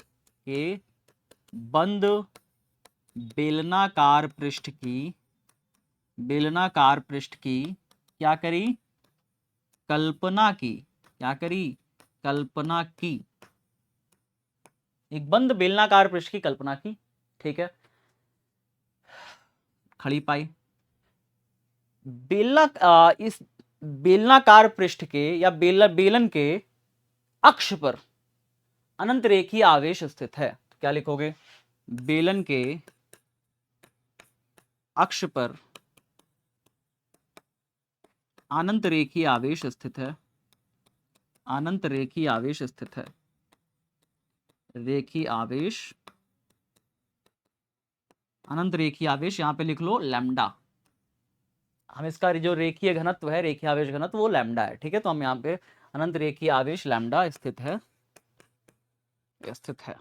के बंद बेलनाकार पृष्ठ की, बेलनाकार पृष्ठ की क्या करी, कल्पना की, क्या करी, कल्पना की, एक बंद बेलनाकार पृष्ठ की कल्पना की, ठीक है। खड़ी पाई इस बेलनाकार पृष्ठ के या बेलन के अक्ष पर अनंत रेखीय आवेश स्थित है। तो क्या लिखोगे, बेलन के अक्ष पर अनंत रेखीय आवेश स्थित है, अनंत रेखीय आवेश स्थित है, रेखीय आवेश, अनंत रेखीय आवेश, यहां पे लिख लो लैम्डा, हम इसका जो रेखीय घनत्व है, रेखीय आवेश घनत्व वो लैम्डा है, ठीक है। तो हम यहाँ पे अनंत रेखीय आवेश लैम्डा स्थित है, स्थित है,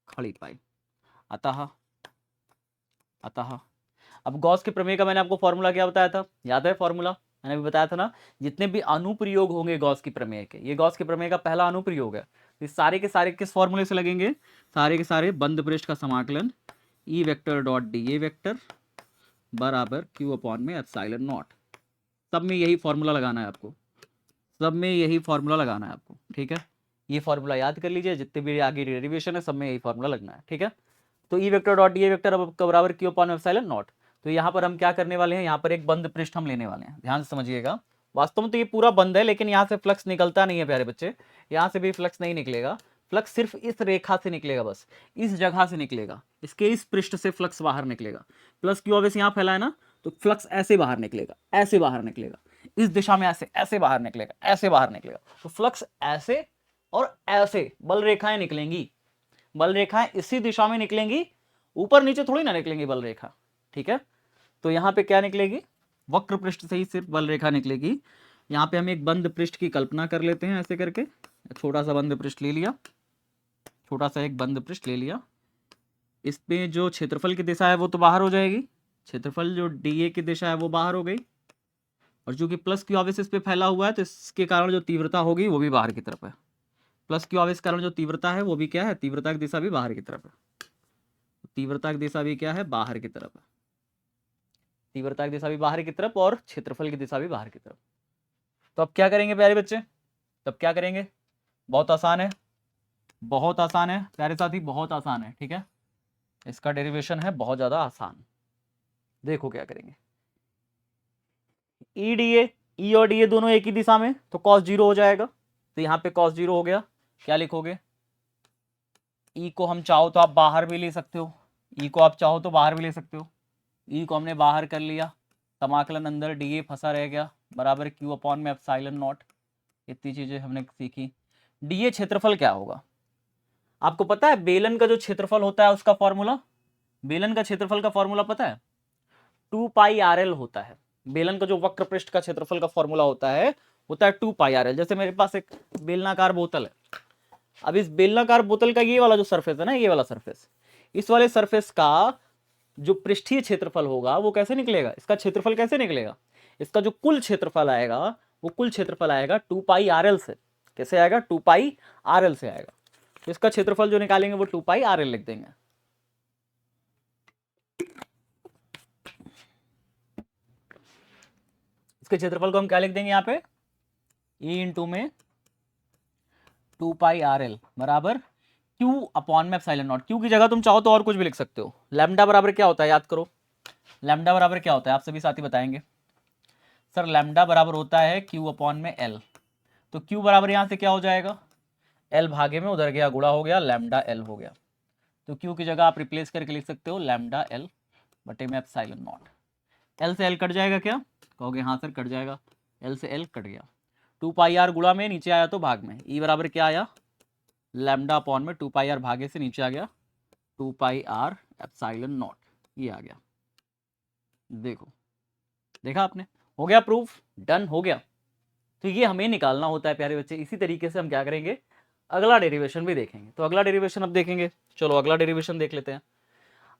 खड़ी पाई। अतः अब गॉस के प्रमेय का मैंने आपको फॉर्मूला क्या बताया था, याद है फॉर्मूला, मैंने भी बताया था ना, जितने भी अनुप्रयोग होंगे गॉस की प्रमेय के, ये गॉस के प्रमेय का पहला अनुप्रयोग है। तो सारे के सारे किस फॉर्मूले से लगेंगे, सारे के सारे बंद पृष्ठ का समाकलन E vector dot D A vector बराबर क्यू अपॉन में एप्सिलॉन नॉट, सब में यही फॉर्मूला लगाना है आपको, सब में यही फॉर्मूला लगाना है आपको, ठीक है। ये फॉर्मूला याद कर लीजिए, जितने भी आगे डेरिवेशन है सब में यही फॉर्मूला लगना है, ठीक है। तो E vector dot D A vector बराबर क्यू अपॉन एप्सिलॉन नॉट। तो यहाँ पर हम क्या करने वाले हैं, यहाँ पर एक बंद पृष्ठ हम लेने वाले हैं, ध्यान से समझिएगा। वास्तव में तो ये पूरा बंद है, लेकिन यहाँ से फ्लक्स निकलता नहीं है प्यारे बच्चे, यहाँ से भी फ्लक्स नहीं निकलेगा, फ्लक्स सिर्फ इस रेखा से निकलेगा, बस इस जगह से निकलेगा, इसके इस पृष्ठ से फ्लक्स बाहर निकलेगा। प्लस क्यू ऑब्वियस यहाँ फैला है ना, तो फ्लक्स ऐसे बाहर निकलेगा, ऐसे बाहर निकलेगा, इस दिशा में ऐसे ऐसे बाहर निकलेगा, ऐसे बाहर निकलेगा। तो फ्लक्स ऐसे और ऐसे बल रेखाएं निकलेंगी, बल रेखाएं इसी दिशा में निकलेंगी, ऊपर नीचे थोड़ी ना निकलेंगी बल रेखा, ठीक है। तो यहां पे क्या निकलेगी, वक्र पृष्ठ से ही सिर्फ बल रेखा निकलेगी। यहां पे हम एक बंद पृष्ठ की कल्पना कर लेते हैं, ऐसे करके छोटा सा बंद पृष्ठ ले लिया, छोटा सा एक बंद पृष्ठ ले लिया। इस पे जो क्षेत्रफल की दिशा है वो तो बाहर हो जाएगी, क्षेत्रफल जो डीए की दिशा है वो बाहर हो गई, और चूंकि प्लस क्यू आवेश इस पे फैला हुआ है तो इसके कारण जो तीव्रता होगी वो भी बाहर की तरफ है। प्लस क्यू आवेश के कारण जो तीव्रता है वो भी क्या है, तीव्रता की दिशा भी बाहर की तरफ है, तीव्रता की दिशा भी क्या है, बाहर की तरफ है, तीव्रता की दिशा भी बाहर की तरफ और क्षेत्रफल की दिशा भी बाहर की तरफ। तो अब क्या करेंगे प्यारे बच्चे, तब क्या करेंगे, बहुत आसान है, बहुत आसान है प्यारे साथी, बहुत आसान है, ठीक है। इसका डेरिवेशन है बहुत ज्यादा आसान। देखो क्या करेंगे, ई डी ए, ई और डी ए दोनों एक ही दिशा में, तो कॉस जीरो हो जाएगा, तो यहां पे कॉस जीरो हो गया। क्या लिखोगे, ई को हम चाहो तो आप बाहर भी ले सकते हो, ई को आप चाहो तो बाहर भी ले सकते हो, ई को हमने बाहर कर लिया, समाकलन अंदर डी ए फंसा रह गया, बराबर क्यू अपॉन में एप्सिलॉन नॉट। इतनी चीजें हमने सीखी। डी ए क्षेत्रफल क्या होगा, आपको पता है बेलन का जो क्षेत्रफल होता है उसका फॉर्मूला, बेलन का क्षेत्रफल का फॉर्मूला पता है, 2πrl होता है। बेलन का जो वक्र पृष्ठ का क्षेत्रफल का फॉर्मूला होता है 2πrl। जैसे मेरे पास एक बेलनाकार बोतल है, अब इस बेलनाकार बोतल का ये वाला जो सरफेस है ना, ये वाला सरफेस, इस वाले सरफेस का जो पृष्ठीय क्षेत्रफल होगा वो कैसे निकलेगा, इसका क्षेत्रफल कैसे निकलेगा, इसका जो कुल क्षेत्रफल आएगा वो कुल क्षेत्रफल आएगा 2πrl से। कैसे आएगा, 2πrl से आएगा। तो इसका क्षेत्रफल जो निकालेंगे वो 2πrl लिख देंगे। इसके क्षेत्रफल को हम क्या लिख देंगे यहाँ पे, ई इंटू में 2πrl बराबर क्यू अपॉन में एप्सिलॉन नॉट। क्यू की जगह तुम चाहो तो और कुछ भी लिख सकते हो। लैम्डा बराबर क्या होता है, याद करो, लैम्डा बराबर क्या होता है, आप सभी साथी बताएंगे। सर लैम्डा बराबर होता है क्यू अपॉन में एल। तो क्यू बराबर यहां से क्या हो जाएगा, एल भागे में उधर गया, गुणा हो गया, लैम्डा एल हो गया। तो क्यू की जगह आप रिप्लेस करके लिख सकते हो लैम्डा एल बटे में एप्सिलॉन नॉट। एल से एल कट जाएगा क्या, कहोगे हाँ सर कट जाएगा, एल से एल कट गया, 2πr गुणा में नीचे आया तो भाग में, ई बराबर क्या आया, लैम्डा अपॉन में 2πr भागे से नीचे आ गया 2πr एप्सिलॉन नॉट, ये आ गया। देखो, देखा आपने, हो गया प्रूफ, डन हो गया। तो ये हमें निकालना होता है प्यारे बच्चे। इसी तरीके से हम क्या करेंगे, अगला डेरिवेशन भी देखेंगे। तो अगला डेरिवेशन अब देखेंगे, चलो अगला डेरिवेशन देख लेते हैं।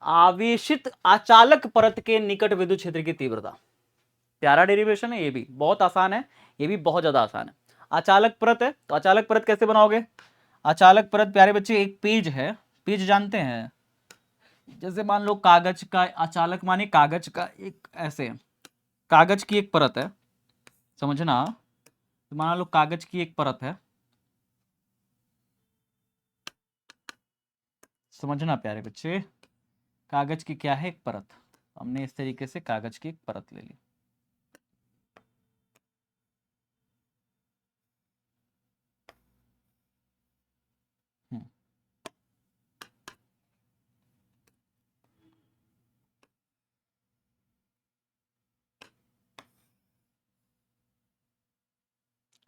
आवेशित आचालक परत के निकट विद्युत क्षेत्र की तीव्रता, प्यारा डेरिवेशन है, ये भी बहुत आसान है, ये भी बहुत ज्यादा आसान है। आचालक परत है, तो आचालक परत कैसे बनाओगे, आचालक परत प्यारे बच्चे एक पेज है, पेज जानते हैं, जैसे मान लो कागज का आचालक माने कागज का एक, ऐसे कागज की एक परत है, समझना, तो मान लो कागज की एक परत है, समझना प्यारे बच्चे, कागज की क्या है, एक परत, हमने इस तरीके से कागज की एक परत ले ली।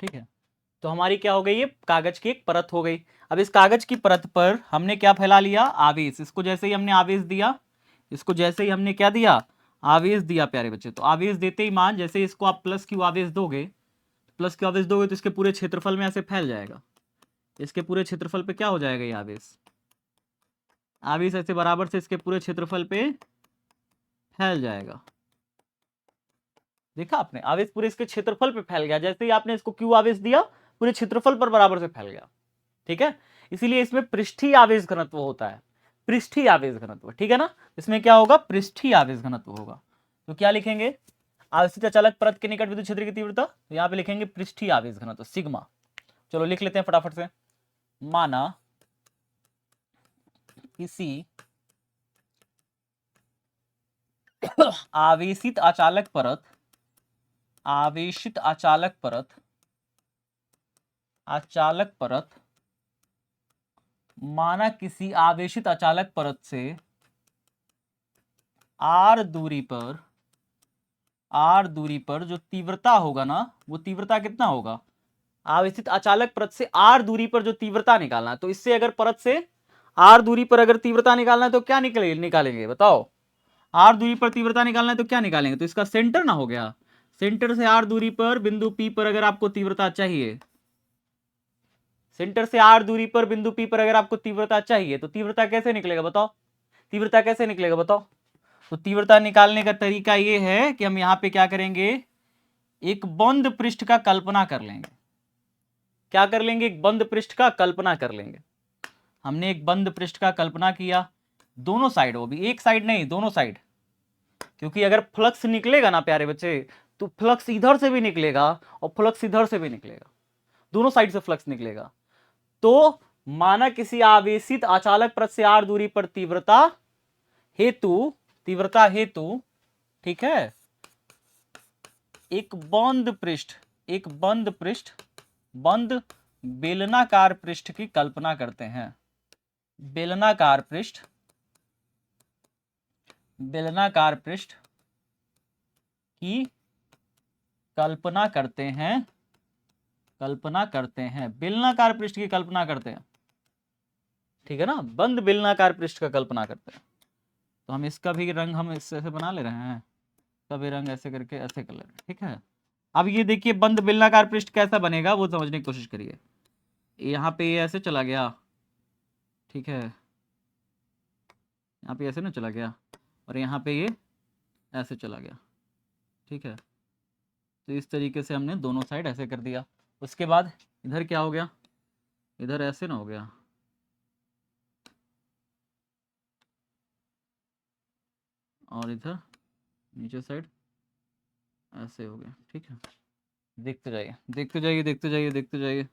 ठीक है, तो हमारी क्या हो गई, ये कागज की एक परत हो गई। अब इस कागज की परत पर हमने क्या फैला लिया, आवेश। इसको जैसे ही हमने आवेश दिया, इसको जैसे ही हमने क्या दिया, आवेश दिया प्यारे बच्चे, तो आवेश देते ही मान, जैसे इसको आप प्लस क्यू आवेश दोगे, प्लस क्यू आवेश दोगे तो इसके पूरे क्षेत्रफल में ऐसे फैल जाएगा, इसके पूरे क्षेत्रफल पे क्या हो जाएगा, ये आवेश, आवेश ऐसे बराबर से इसके पूरे क्षेत्रफल पे फैल जाएगा। देखा आपने, आवेश पूरे इसके क्षेत्रफल पे फैल गया, जैसे ही आपने इसको क्यू आवेश दिया पूरे क्षेत्रफल पर बराबर से फैल गया। ठीक है, इसीलिए इसमें पृष्ठीय आवेश घनत्व होता है, पृष्ठीय आवेश घनत्व, ठीक है ना, इसमें क्या होगा, पृष्ठीय आवेश घनत्व होगा। तो क्या लिखेंगे, आवेशित अचालक परत के निकट विद्युत क्षेत्र की तीव्रता, तो यहां पे लिखेंगे पृष्ठीय आवेश घनत्व सिग्मा। चलो लिख लेते हैं फटाफट से, माना किसी आवेशित अचालक परत, आवेशित अचालक परत, अचालक परत, माना किसी आवेशित अचालक परत से आर दूरी पर, आर दूरी पर जो तीव्रता होगा ना, वो तीव्रता कितना होगा, आवेशित अचालक परत से r दूरी पर जो तीव्रता निकालना है, तो इससे अगर परत से r दूरी पर अगर तीव्रता निकालना है तो क्या निकालेंगे बताओ। r दूरी पर तीव्रता निकालना है तो क्या निकालेंगे, तो इसका सेंटर ना हो गया, सेंटर से r दूरी पर बिंदु P पर अगर आपको तीव्रता चाहिए, सेंटर से r दूरी पर बिंदु P पर अगर आपको तीव्रता चाहिए तो तीव्रता कैसे निकलेगा बताओ, तीव्रता कैसे निकलेगा बताओ। तो तीव्रता निकालने का तरीका यह है कि हम यहां पे क्या करेंगे, एक बंद पृष्ठ का कल्पना कर लेंगे। क्या कर लेंगे, एक बंद पृष्ठ का कल्पना कर लेंगे। हमने एक बंद पृष्ठ का कल्पना किया, दोनों साइड, वो भी एक साइड नहीं दोनों साइड, क्योंकि अगर फ्लक्स निकलेगा ना प्यारे बच्चे, तो फ्लक्स इधर से भी निकलेगा और फ्लक्स इधर से भी निकलेगा, दोनों साइड से फ्लक्स निकलेगा। तो माना किसी आवेशित अचालक परत से r दूरी पर तीव्रता हेतु ठीक है, एक बंद बेलनाकार पृष्ठ की कल्पना करते हैं। बेलनाकार पृष्ठ की कल्पना करते हैं, बेलनाकार पृष्ठ की कल्पना करते हैं, ठीक है ना, बंद बेलनाकार पृष्ठ का कल्पना करते हैं। तो हम इसका भी रंग हम इससे ऐसे बना ले रहे हैं, इसका भी रंग ऐसे करके ऐसे कर ले रहे हैं, ठीक है। अब ये देखिए बंद बेलनाकार पृष्ठ कैसा बनेगा वो समझने की कोशिश करिए। यहाँ पे ये ऐसे चला गया, ठीक है, यहाँ पे ऐसे ना चला गया, और यहाँ पे ये ऐसे चला गया, ठीक है। तो इस तरीके से हमने दोनों साइड ऐसे कर दिया। उसके बाद इधर क्या हो गया, इधर ऐसे ना हो गया, और इधर नीचे साइड ऐसे हो गया, ठीक है। देखते जाइए देखते जाइए देखते जाइए देखते जाइए।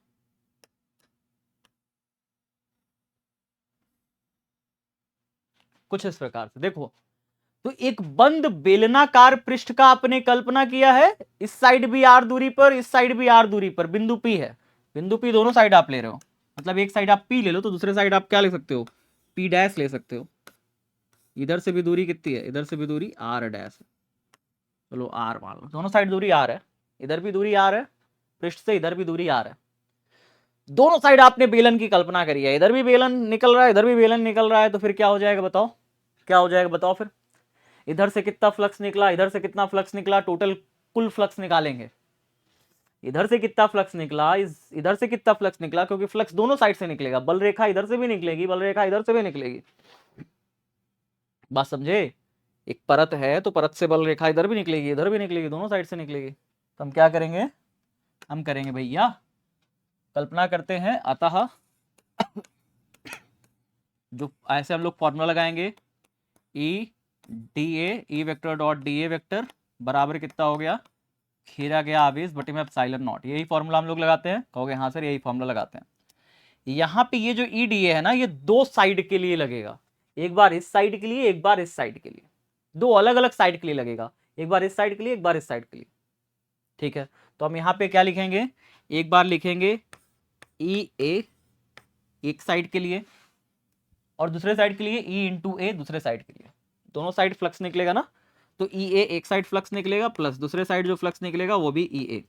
कुछ इस प्रकार से देखो, तो एक बंद बेलनाकार पृष्ठ का आपने कल्पना किया है, इस साइड भी r दूरी पर, इस साइड भी r दूरी पर, बिंदु P है, बिंदु P दोनों साइड आप ले रहे हो, मतलब एक साइड आप P ले लो तो दूसरे साइड आप क्या ले सकते हो, P डैश ले सकते हो। इधर से भी दूरी कितनी है, इधर से भी दूरी r डैश है, चलो r मान लो, दोनों साइड दूरी r है, इधर भी दूरी r है, पृष्ठ से इधर भी दूरी r है। दोनों साइड आपने बेलन की कल्पना करी है, इधर भी बेलन निकल रहा है, इधर भी बेलन निकल रहा है, तो फिर क्या हो जाएगा बताओ, क्या हो जाएगा बताओ फिर। इधर से कितना फ्लक्स निकला, इधर से कितना फ्लक्स निकला, टोटल कुल फ्लक्स निकालेंगे। इधर से कितना फ्लक्स निकला, इधर से कितना फ्लक्स निकला, क्योंकि फ्लक्स दोनों साइड से निकलेगा, बल रेखा इधर से भी निकलेगी, बल रेखा इधर से भी निकलेगी। बात समझे, एक परत है तो परत से बल रेखा इधर भी निकलेगी, इधर भी निकलेगी, दोनों साइड से निकलेगी। तो हम क्या करेंगे, हम करेंगे भैया कल्पना करते हैं, अतः जो ऐसे हम लोग फॉर्मूला लगाएंगे, E vector dot D A vector बराबर कितना हो गया, घेरा गया आवेश बटे में एप्सिलॉन नॉट। यही फॉर्मूला हम लोग लगाते हैं, कहोगे हाँ सर यही फॉर्मूला लगाते हैं। यहाँ पे ये जो ई डी ए है ना, ये दो साइड के लिए लगेगा, एक बार इस साइड के लिए, एक बार इस साइड के लिए, दो अलग अलग साइड के लिए लगेगा, एक बार इस साइड के लिए, एक बार इस साइड के लिए, ठीक है। तो हम यहाँ पे क्या लिखेंगे, एक बार लिखेंगे ई ए एक साइड के लिए, और दूसरे साइड के लिए ई इंटू ए दूसरे साइड के लिए, दोनों साइड फ्लक्स निकलेगा ना, तो ई ए एक साइड फ्लक्स निकलेगा प्लस दूसरे साइड जो फ्लक्स निकलेगा वो भी ई ए,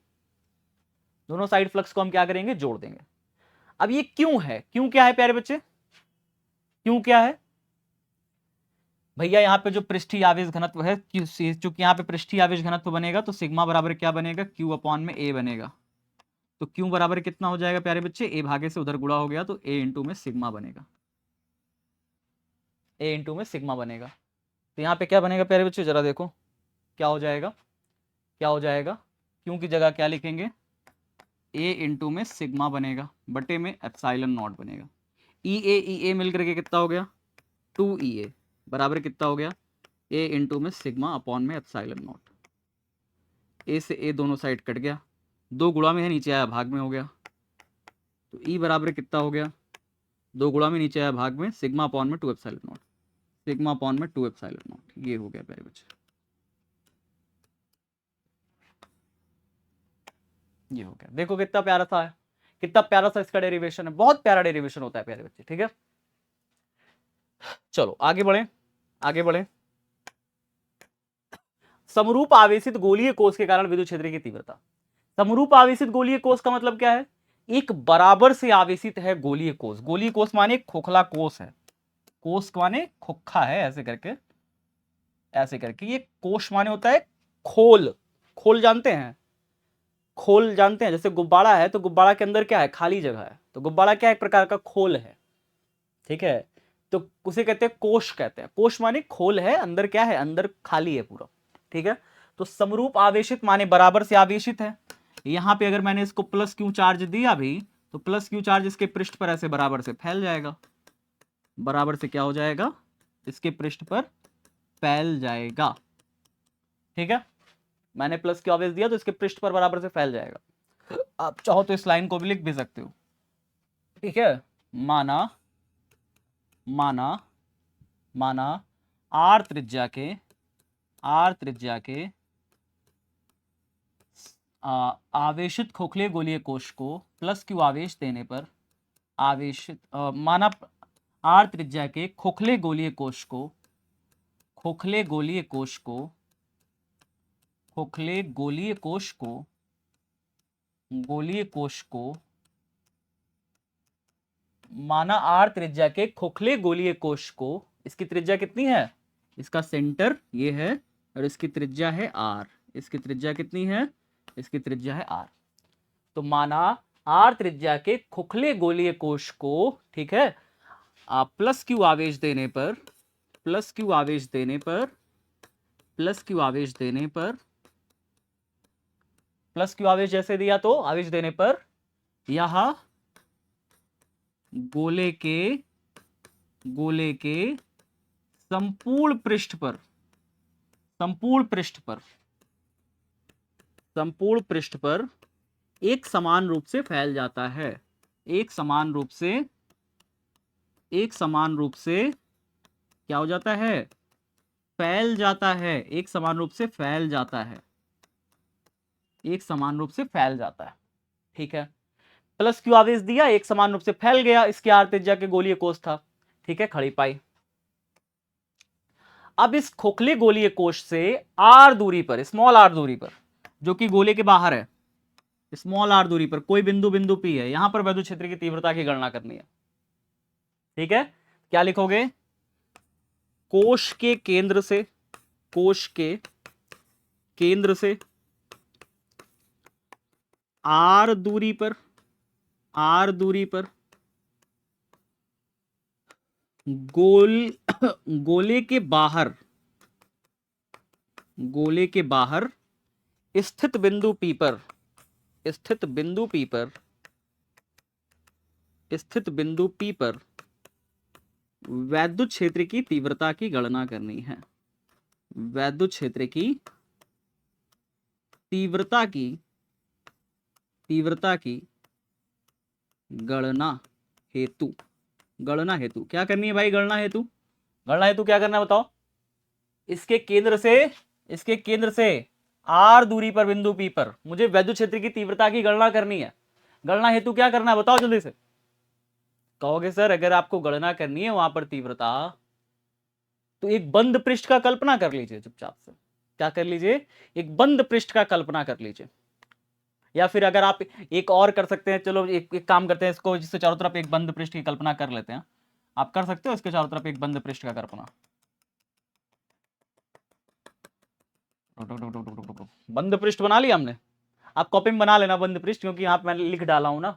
दोनों साइड फ्लक्स को हम क्या करेंगे, जोड़ देंगे। अब ये क्यों है, क्यों क्या है प्यारे बच्चे, क्यों क्या है भैया, यहाँ पे जो पृष्ठीय आवेश घनत्व है, चूंकि यहाँ पे पृष्ठीय आवेश घनत्व बनेगा तो सिग्मा बराबर क्या बनेगा, क्यू अपॉन में ए बनेगा। तो क्यू बराबर कितना हो जाएगा प्यारे बच्चे, ए भागे से उधर गुणा हो गया तो ए इंटू में सिग्मा बनेगा, ए इंटू में सिग्मा बनेगा। तो यहाँ पे क्या बनेगा प्यारे बच्चे, जरा देखो क्या हो जाएगा, क्या हो जाएगा, क्यों की जगह क्या लिखेंगे, ए इंटू में सिग्मा बनेगा बटे में एप्सिलॉन नॉट बनेगा। ई ए मिल करके कितना हो गया, 2 EA बराबर कितना हो गया, ए इंटू में सिग्मा अपॉन में एप्सिलॉन नॉट। ए से ए दोनों साइड कट गया, दो गुणा में है नीचे आया भाग में हो गया, तो ई बराबर कितना हो गया, दो गुणा में नीचे आया भाग में, सिग्मा अपॉन में 2 एप्सिलॉन नॉट, सिग्मा अपॉन में 2 एप्सिलॉन नॉट, ये हो गया प्यारे बच्चे, ये हो गया। देखो कितना प्यारा सा है, कितना प्यारा सा इसका डेरिवेशन है, बहुत प्यारा डेरिवेशन होता है प्यारे बच्चे, ठीक है। चलो आगे बढ़े, आगे बढ़े। समरूप आवेशित गोलीय कोश के कारण विद्युत क्षेत्र की तीव्रता, समरूप आवेशित गोलीय कोष का मतलब क्या है? एक बराबर से आवेशित है गोलीय कोष। गोलीय कोष माने खोखला कोष है, कोष माने खोखा है, ऐसे करके, ऐसे करके। ये कोष माने होता है खोल। खोल जानते हैं? खोल जानते हैं? जैसे गुब्बारा है तो गुब्बारा के अंदर क्या है? खाली जगह है, तो गुब्बारा क्या है? एक प्रकार का खोल है, ठीक है। तो उसे कहते हैं कोष, कहते हैं। कोष माने खोल है, अंदर क्या है? अंदर खाली है पूरा, ठीक है। तो समरूप आवेशित माने बराबर से आवेशित है। यहां पे अगर मैंने इसको प्लस क्यू चार्ज दिया भी, तो प्लस क्यू चार्ज इसके पृष्ठ पर ऐसे बराबर से फैल जाएगा। बराबर से क्या हो जाएगा? इसके पृष्ठ पर फैल जाएगा, ठीक है। मैंने प्लस क्यू आवेश दिया तो इसके पृष्ठ पर बराबर से फैल जाएगा। आप चाहो तो इस लाइन को भी लिख भी सकते हो, ठीक है। माना माना माना आर त्रिज्या के आवेशित खोखले गोलीय कोष को प्लस क्यू आवेश देने पर आवेशित माना आर त्रिज्या के खोखले गोलीय कोष को खोखले गोलीय कोष को माना आर त्रिज्या के खोखले गोलीय कोष को, इसकी त्रिज्या कितनी है? इसका सेंटर ये है और इसकी त्रिज्या है आर। इसकी त्रिज्या कितनी है? इसकी त्रिज्या है आर। तो माना आर त्रिज्या के खोखले गोलीय कोष को, ठीक है, प्लस क्यू आवेश देने पर जैसे दिया तो आवेश देने पर यह गोले के संपूर्ण पृष्ठ पर एक समान रूप से फैल जाता है। एक समान रूप से क्या हो जाता है? फैल जाता है। एक समान रूप से फैल जाता है, ठीक है। प्लस क्यू आवेश दिया, एक समान रूप से फैल गया, इसके आर त्रिज्या के गोलीय कोष था, ठीक है, खड़ी पाई। अब इस खोखले गोलीय कोष से आर दूरी पर, स्मॉल आर दूरी पर, जो कि गोले के बाहर है, स्मॉल आर दूरी पर कोई बिंदु पी है, यहां पर वैद्युत क्षेत्र की तीव्रता की गणना करनी है, ठीक है। क्या लिखोगे? कोष के केंद्र से आर दूरी पर गोले के बाहर स्थित बिंदु पी पर वैद्युत क्षेत्र की तीव्रता की गणना करनी है। वैद्युत क्षेत्र की तीव्रता की गणना हेतु क्या करनी है भाई? गणना हेतु क्या करना है बताओ? इसके केंद्र से आर दूरी पर बिंदु पी पर मुझे वैद्युत क्षेत्र की तीव्रता की गणना करनी है। गणना हेतु क्या करना है बताओ जल्दी से। कहोगे सर अगर आपको गणना करनी है वहां पर तीव्रता, तो एक बंद पृष्ठ का कल्पना कर लीजिए चुपचाप से। क्या कर लीजिए? एक बंद पृष्ठ का कल्पना कर लीजिए। या फिर अगर आप एक और कर सकते हैं, चलो एक काम करते हैं इसको, जिससे चारों तरफ एक बंद पृष्ठ की कल्पना कर लेते हैं। आप कर सकते हो इसके चारों तरफ एक बंद पृष्ठ का कल्पना। बंद पृष्ठ बना लिया हमने। आप कॉपी में बना लेना बंद पृष्ठ, क्योंकि यहाँ पे मैंने लिख डाला हूं ना,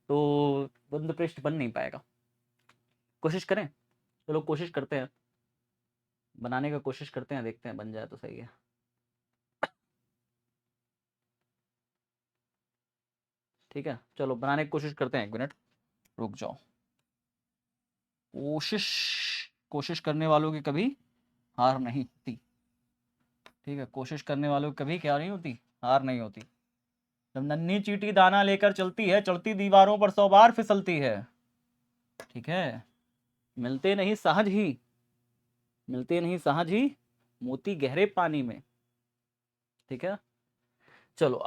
तो बंद पृष्ठ बन नहीं पाएगा। कोशिश करें, चलो कोशिश करते हैं, बनाने का कोशिश करते हैं, देखते हैं बन जाए तो सही है। ठीक है, चलो बनाने की कोशिश करते हैं। 1 मिनट रुक जाओ। कोशिश करने वालों की कभी हार नहीं होती, ठीक है। कोशिश करने वालों की कभी क्या नहीं होती? हार नहीं होती। जब नन्ही चींटी दाना लेकर चलती है, चढ़ती दीवारों पर 100 बार फिसलती है, ठीक है। मिलते नहीं सहज ही मोती गहरे पानी में, ठीक है। चलो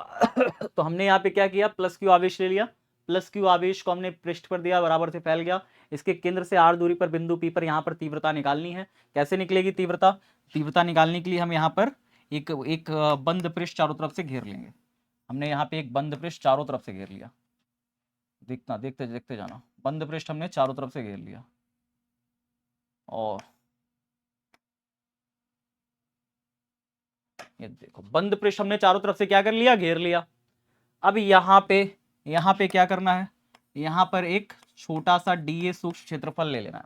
तो हमने यहाँ पे क्या किया? प्लस क्यू आवेश ले लिया। प्लस क्यू आवेश को हमने पृष्ठ पर दिया, बराबर से फैल गया। इसके केंद्र से आर दूरी पर बिंदु पी पर यहाँ पर तीव्रता निकालनी है। कैसे निकलेगी तीव्रता निकालने के लिए हम यहाँ पर एक बंद पृष्ठ चारों तरफ से घेर लेंगे। हमने यहाँ पे एक बंद पृष्ठ चारों तरफ से घेर लिया, देखना, देखते देखते जाना, बंद पृष्ठ हमने चारों तरफ से घेर लिया, और ये देखो बंद पृष्ठ हमने चारों तरफ से क्या कर लिया, घेर लिया। अब यहाँ पे क्या करना है, यहाँ पर एक छोटा सा डीए सूक्ष्म क्षेत्रफल ले लेना है,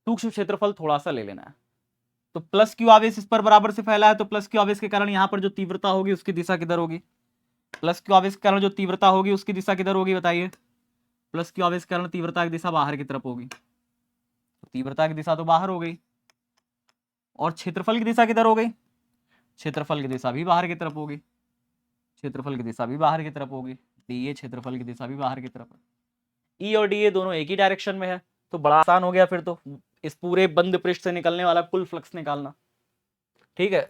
सूक्ष्म क्षेत्रफल थोड़ा सा ले लेना है। तो प्लस क्यू आवेश इस पर बराबर से फैला है, तो प्लस क्यू आवेश के कारण यहाँ पर जो तीव्रता होगी उसकी दिशा किधर होगी, प्लस क्यू आवेश के कारण जो तीव्रता होगी उसकी दिशा किधर होगी बताइए, प्लस क्यू आवेश के कारण तीव्रता की दिशा बाहर की तरफ होगी, तो तीव्रता की दिशा तो बाहर हो गई, और क्षेत्रफल की दिशा किधर हो गई, क्षेत्रफल की दिशा भी बाहर की तरफ होगी, क्षेत्रफल की दिशा भी बाहर की तरफ होगी, डीए क्षेत्रफल की दिशा भी बाहर की तरफ है। ई और डीए दोनों एक ही डायरेक्शन में है, तो बड़ा आसान हो गया फिर तो इस पूरे बंद पृष्ठ से निकलने वाला कुल फ्लक्स निकालना। ठीक है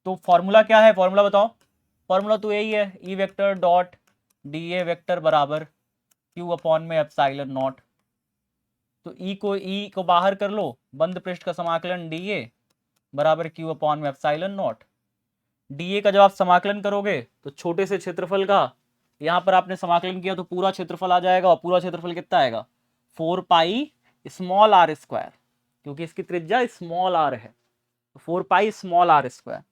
तो फॉर्मूला क्या है, फॉर्मूला बताओ, फॉर्मूला तो यही है, E vector dot DA vector बराबर क्यू अपॉन में एप्सिलॉन नॉट। तो ई को बाहर कर लो, बंद पृष्ठ का समाकलन डीए बराबर क्यू अपॉन में एप्सिलॉन नॉट। डीए का जब आप समाकलन करोगे तो छोटे से क्षेत्रफल का यहां पर आपने समाकलन किया तो पूरा क्षेत्रफल आ जाएगा, और पूरा क्षेत्रफल कितना आएगा, 4 पाई स्मॉल आर स्क्वायर, क्योंकि इसकी त्रिज्या स्मॉल आर है, तो 4 pi small R square,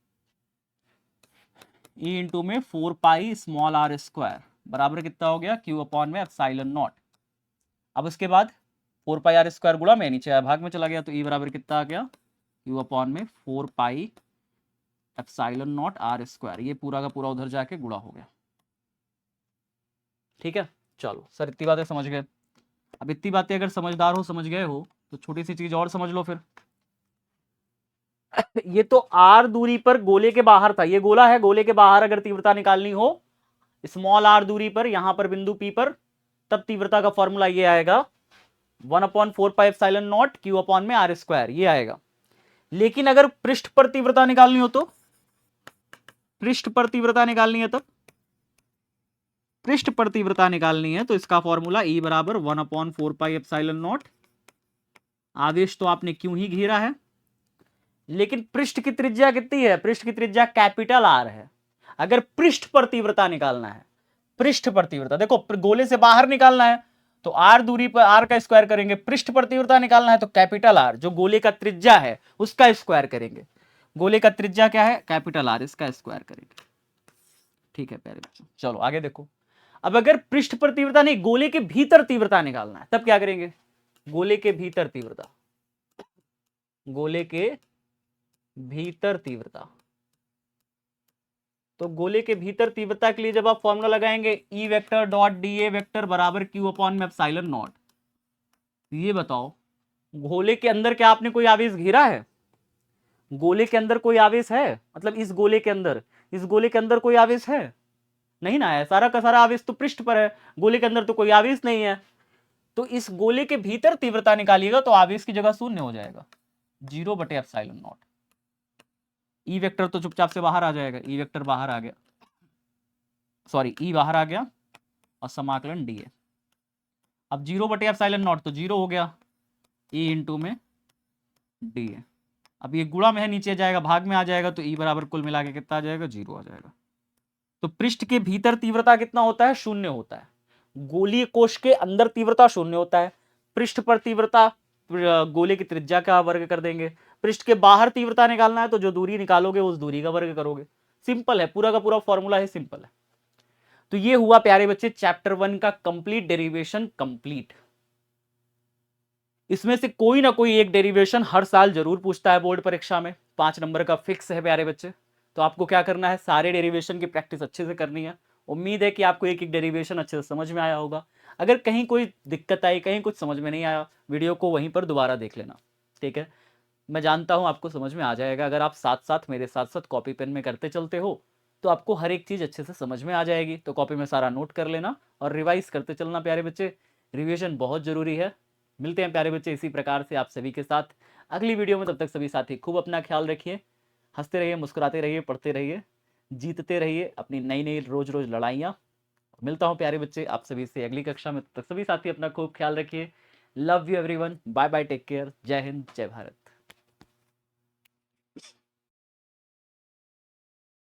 E into में 4 पाई स्मॉल आर स्क्वायर बराबर कितना हो गया, क्यू अपॉन में एप्सिलॉन नॉट। अब उसके बाद 4 पाई आर स्क्वायर गुणा में नीचे आया भाग में चला गया, तो ई बराबर कितना आ गया, क्यू अपॉन में 4 pi epsilon naught R square, ये पूरा का पूरा उधर जाके गुणा हो गया। ठीक है, चलो सर इतनी बातें समझ गए। अब इतनी बातें अगर समझदार हो, समझ गए हो, तो छोटी सी चीज और समझ लो फिर। ये तो आर दूरी पर गोले के बाहर था, ये गोला है, गोले के बाहर अगर तीव्रता निकालनी हो स्मॉल आर दूरी पर, यहां पर बिंदु पी पर, तब तीव्रता का फॉर्मूला ये आएगा 1/4 पाई एप्सिलॉन नॉट क्यू अपॉन में आर स्क्वायर, ये आएगा। लेकिन अगर पृष्ठ पर तीव्रता निकालनी हो, तो पृष्ठ पर तीव्रता निकालनी है, तब पृष्ठ पर तीव्रता निकालनी है तो इसका फॉर्मूला ई बराबर 1/4 पाई एप्सिलॉन नॉट, आवेश तो आपने क्यों ही घेरा है, लेकिन पृष्ठ की त्रिज्या कितनी है, पृष्ठ की त्रिज्या कैपिटल आर है। अगर पृष्ठ पर तीव्रता निकालना है, पृष्ठ पर तीव्रता देखो गोले से बाहर निकालना है तो आर दूरी पर आर का स्क्वायर करेंगे, पृष्ठ पर तीव्रता निकालना है तो कैपिटल आर जो गोले का त्रिज्या है उसका स्क्वायर करेंगे, गोले का त्रिज्या क्या है, कैपिटल आर, इसका स्क्वायर करेंगे। ठीक है प्यारे बच्चों, चलो आगे देखो। अब अगर पृष्ठ पर तीव्रता नहीं, गोले के भीतर तीव्रता निकालना है, तब क्या करेंगे, गोले के भीतर तीव्रता, गोले के भीतर तीव्रता, तो गोले के भीतर तीव्रता के लिए जब आप फॉर्मूला लगाएंगे E vector dot D A vector बराबर क्यू अपॉन में एप्सिलॉन नॉट। ये बताओ गोले के अंदर क्या आपने कोई आवेश घेरा है, गोले के अंदर कोई आवेश है, मतलब इस गोले के अंदर, इस गोले के अंदर कोई आवेश है नहीं ना है, सारा का सारा आवेश तो पृष्ठ पर है, गोले के अंदर तो कोई आवेश नहीं है। तो इस गोले के भीतर तीव्रता निकालिएगा तो आवेश की जगह शून्य हो जाएगा, 0/एप्सिलॉन नॉट। ई वेक्टर तो चुपचाप से बाहर आ जाएगा, ई वेक्टर बाहर आ गया, सॉरी ई बाहर आ गया, और समाकलन डी है। अब 0/एप्सिलॉन नॉट तो 0 हो गया, ई इंटू में डी है। अब ये गुणा में है, नीचे जाएगा भाग में आ जाएगा, तो ई बराबर कुल मिला के कितना आ जाएगा, 0 आ जाएगा। तो पृष्ठ के भीतर तीव्रता कितना होता है, शून्य होता है, गोलीय कोश के अंदर तीव्रता शून्य होता है, पृष्ठ पर तीव्रता गोले की त्रिज्या का वर्ग कर देंगे, पृष्ठ के बाहर तीव्रता निकालना है तो जो दूरी निकालोगे उस दूरी का वर्ग करोगे। सिंपल है, पूरा का पूरा फॉर्मूला है, सिंपल है। तो ये हुआ प्यारे बच्चे चैप्टर 1 का कंप्लीट डेरिवेशन कंप्लीट। इसमें से कोई ना कोई एक डेरिवेशन हर साल जरूर पूछता है बोर्ड परीक्षा में, 5 नंबर का फिक्स है प्यारे बच्चे। तो आपको क्या करना है, सारे डेरिवेशन की प्रैक्टिस अच्छे से करनी है। उम्मीद है कि आपको एक एक डेरिवेशन अच्छे से समझ में आया होगा। अगर कहीं कोई दिक्कत आई, कहीं कुछ समझ में नहीं आया, वीडियो को वहीं पर दोबारा देख लेना, ठीक है। मैं जानता हूं आपको समझ में आ जाएगा, अगर आप साथ साथ मेरे साथ साथ कॉपी पेन में करते चलते हो तो आपको हर एक चीज़ अच्छे से समझ में आ जाएगी। तो कॉपी में सारा नोट कर लेना और रिवाइज करते चलना प्यारे बच्चे, रिविजन बहुत ज़रूरी है। मिलते हैं प्यारे बच्चे इसी प्रकार से आप सभी के साथ अगली वीडियो में। तब तक सभी साथी खूब अपना ख्याल रखिए, हंसते रहिए, मुस्कुराते रहिए, पढ़ते रहिए, जीतते रहिए अपनी नई नई रोज रोज लड़ाइयाँ। मिलता हूँ प्यारे बच्चे आप सभी से अगली कक्षा में, तब तक सभी साथी अपना खूब ख्याल रखिए। Love you everyone, bye bye, take care, जय हिंद, जय भारत।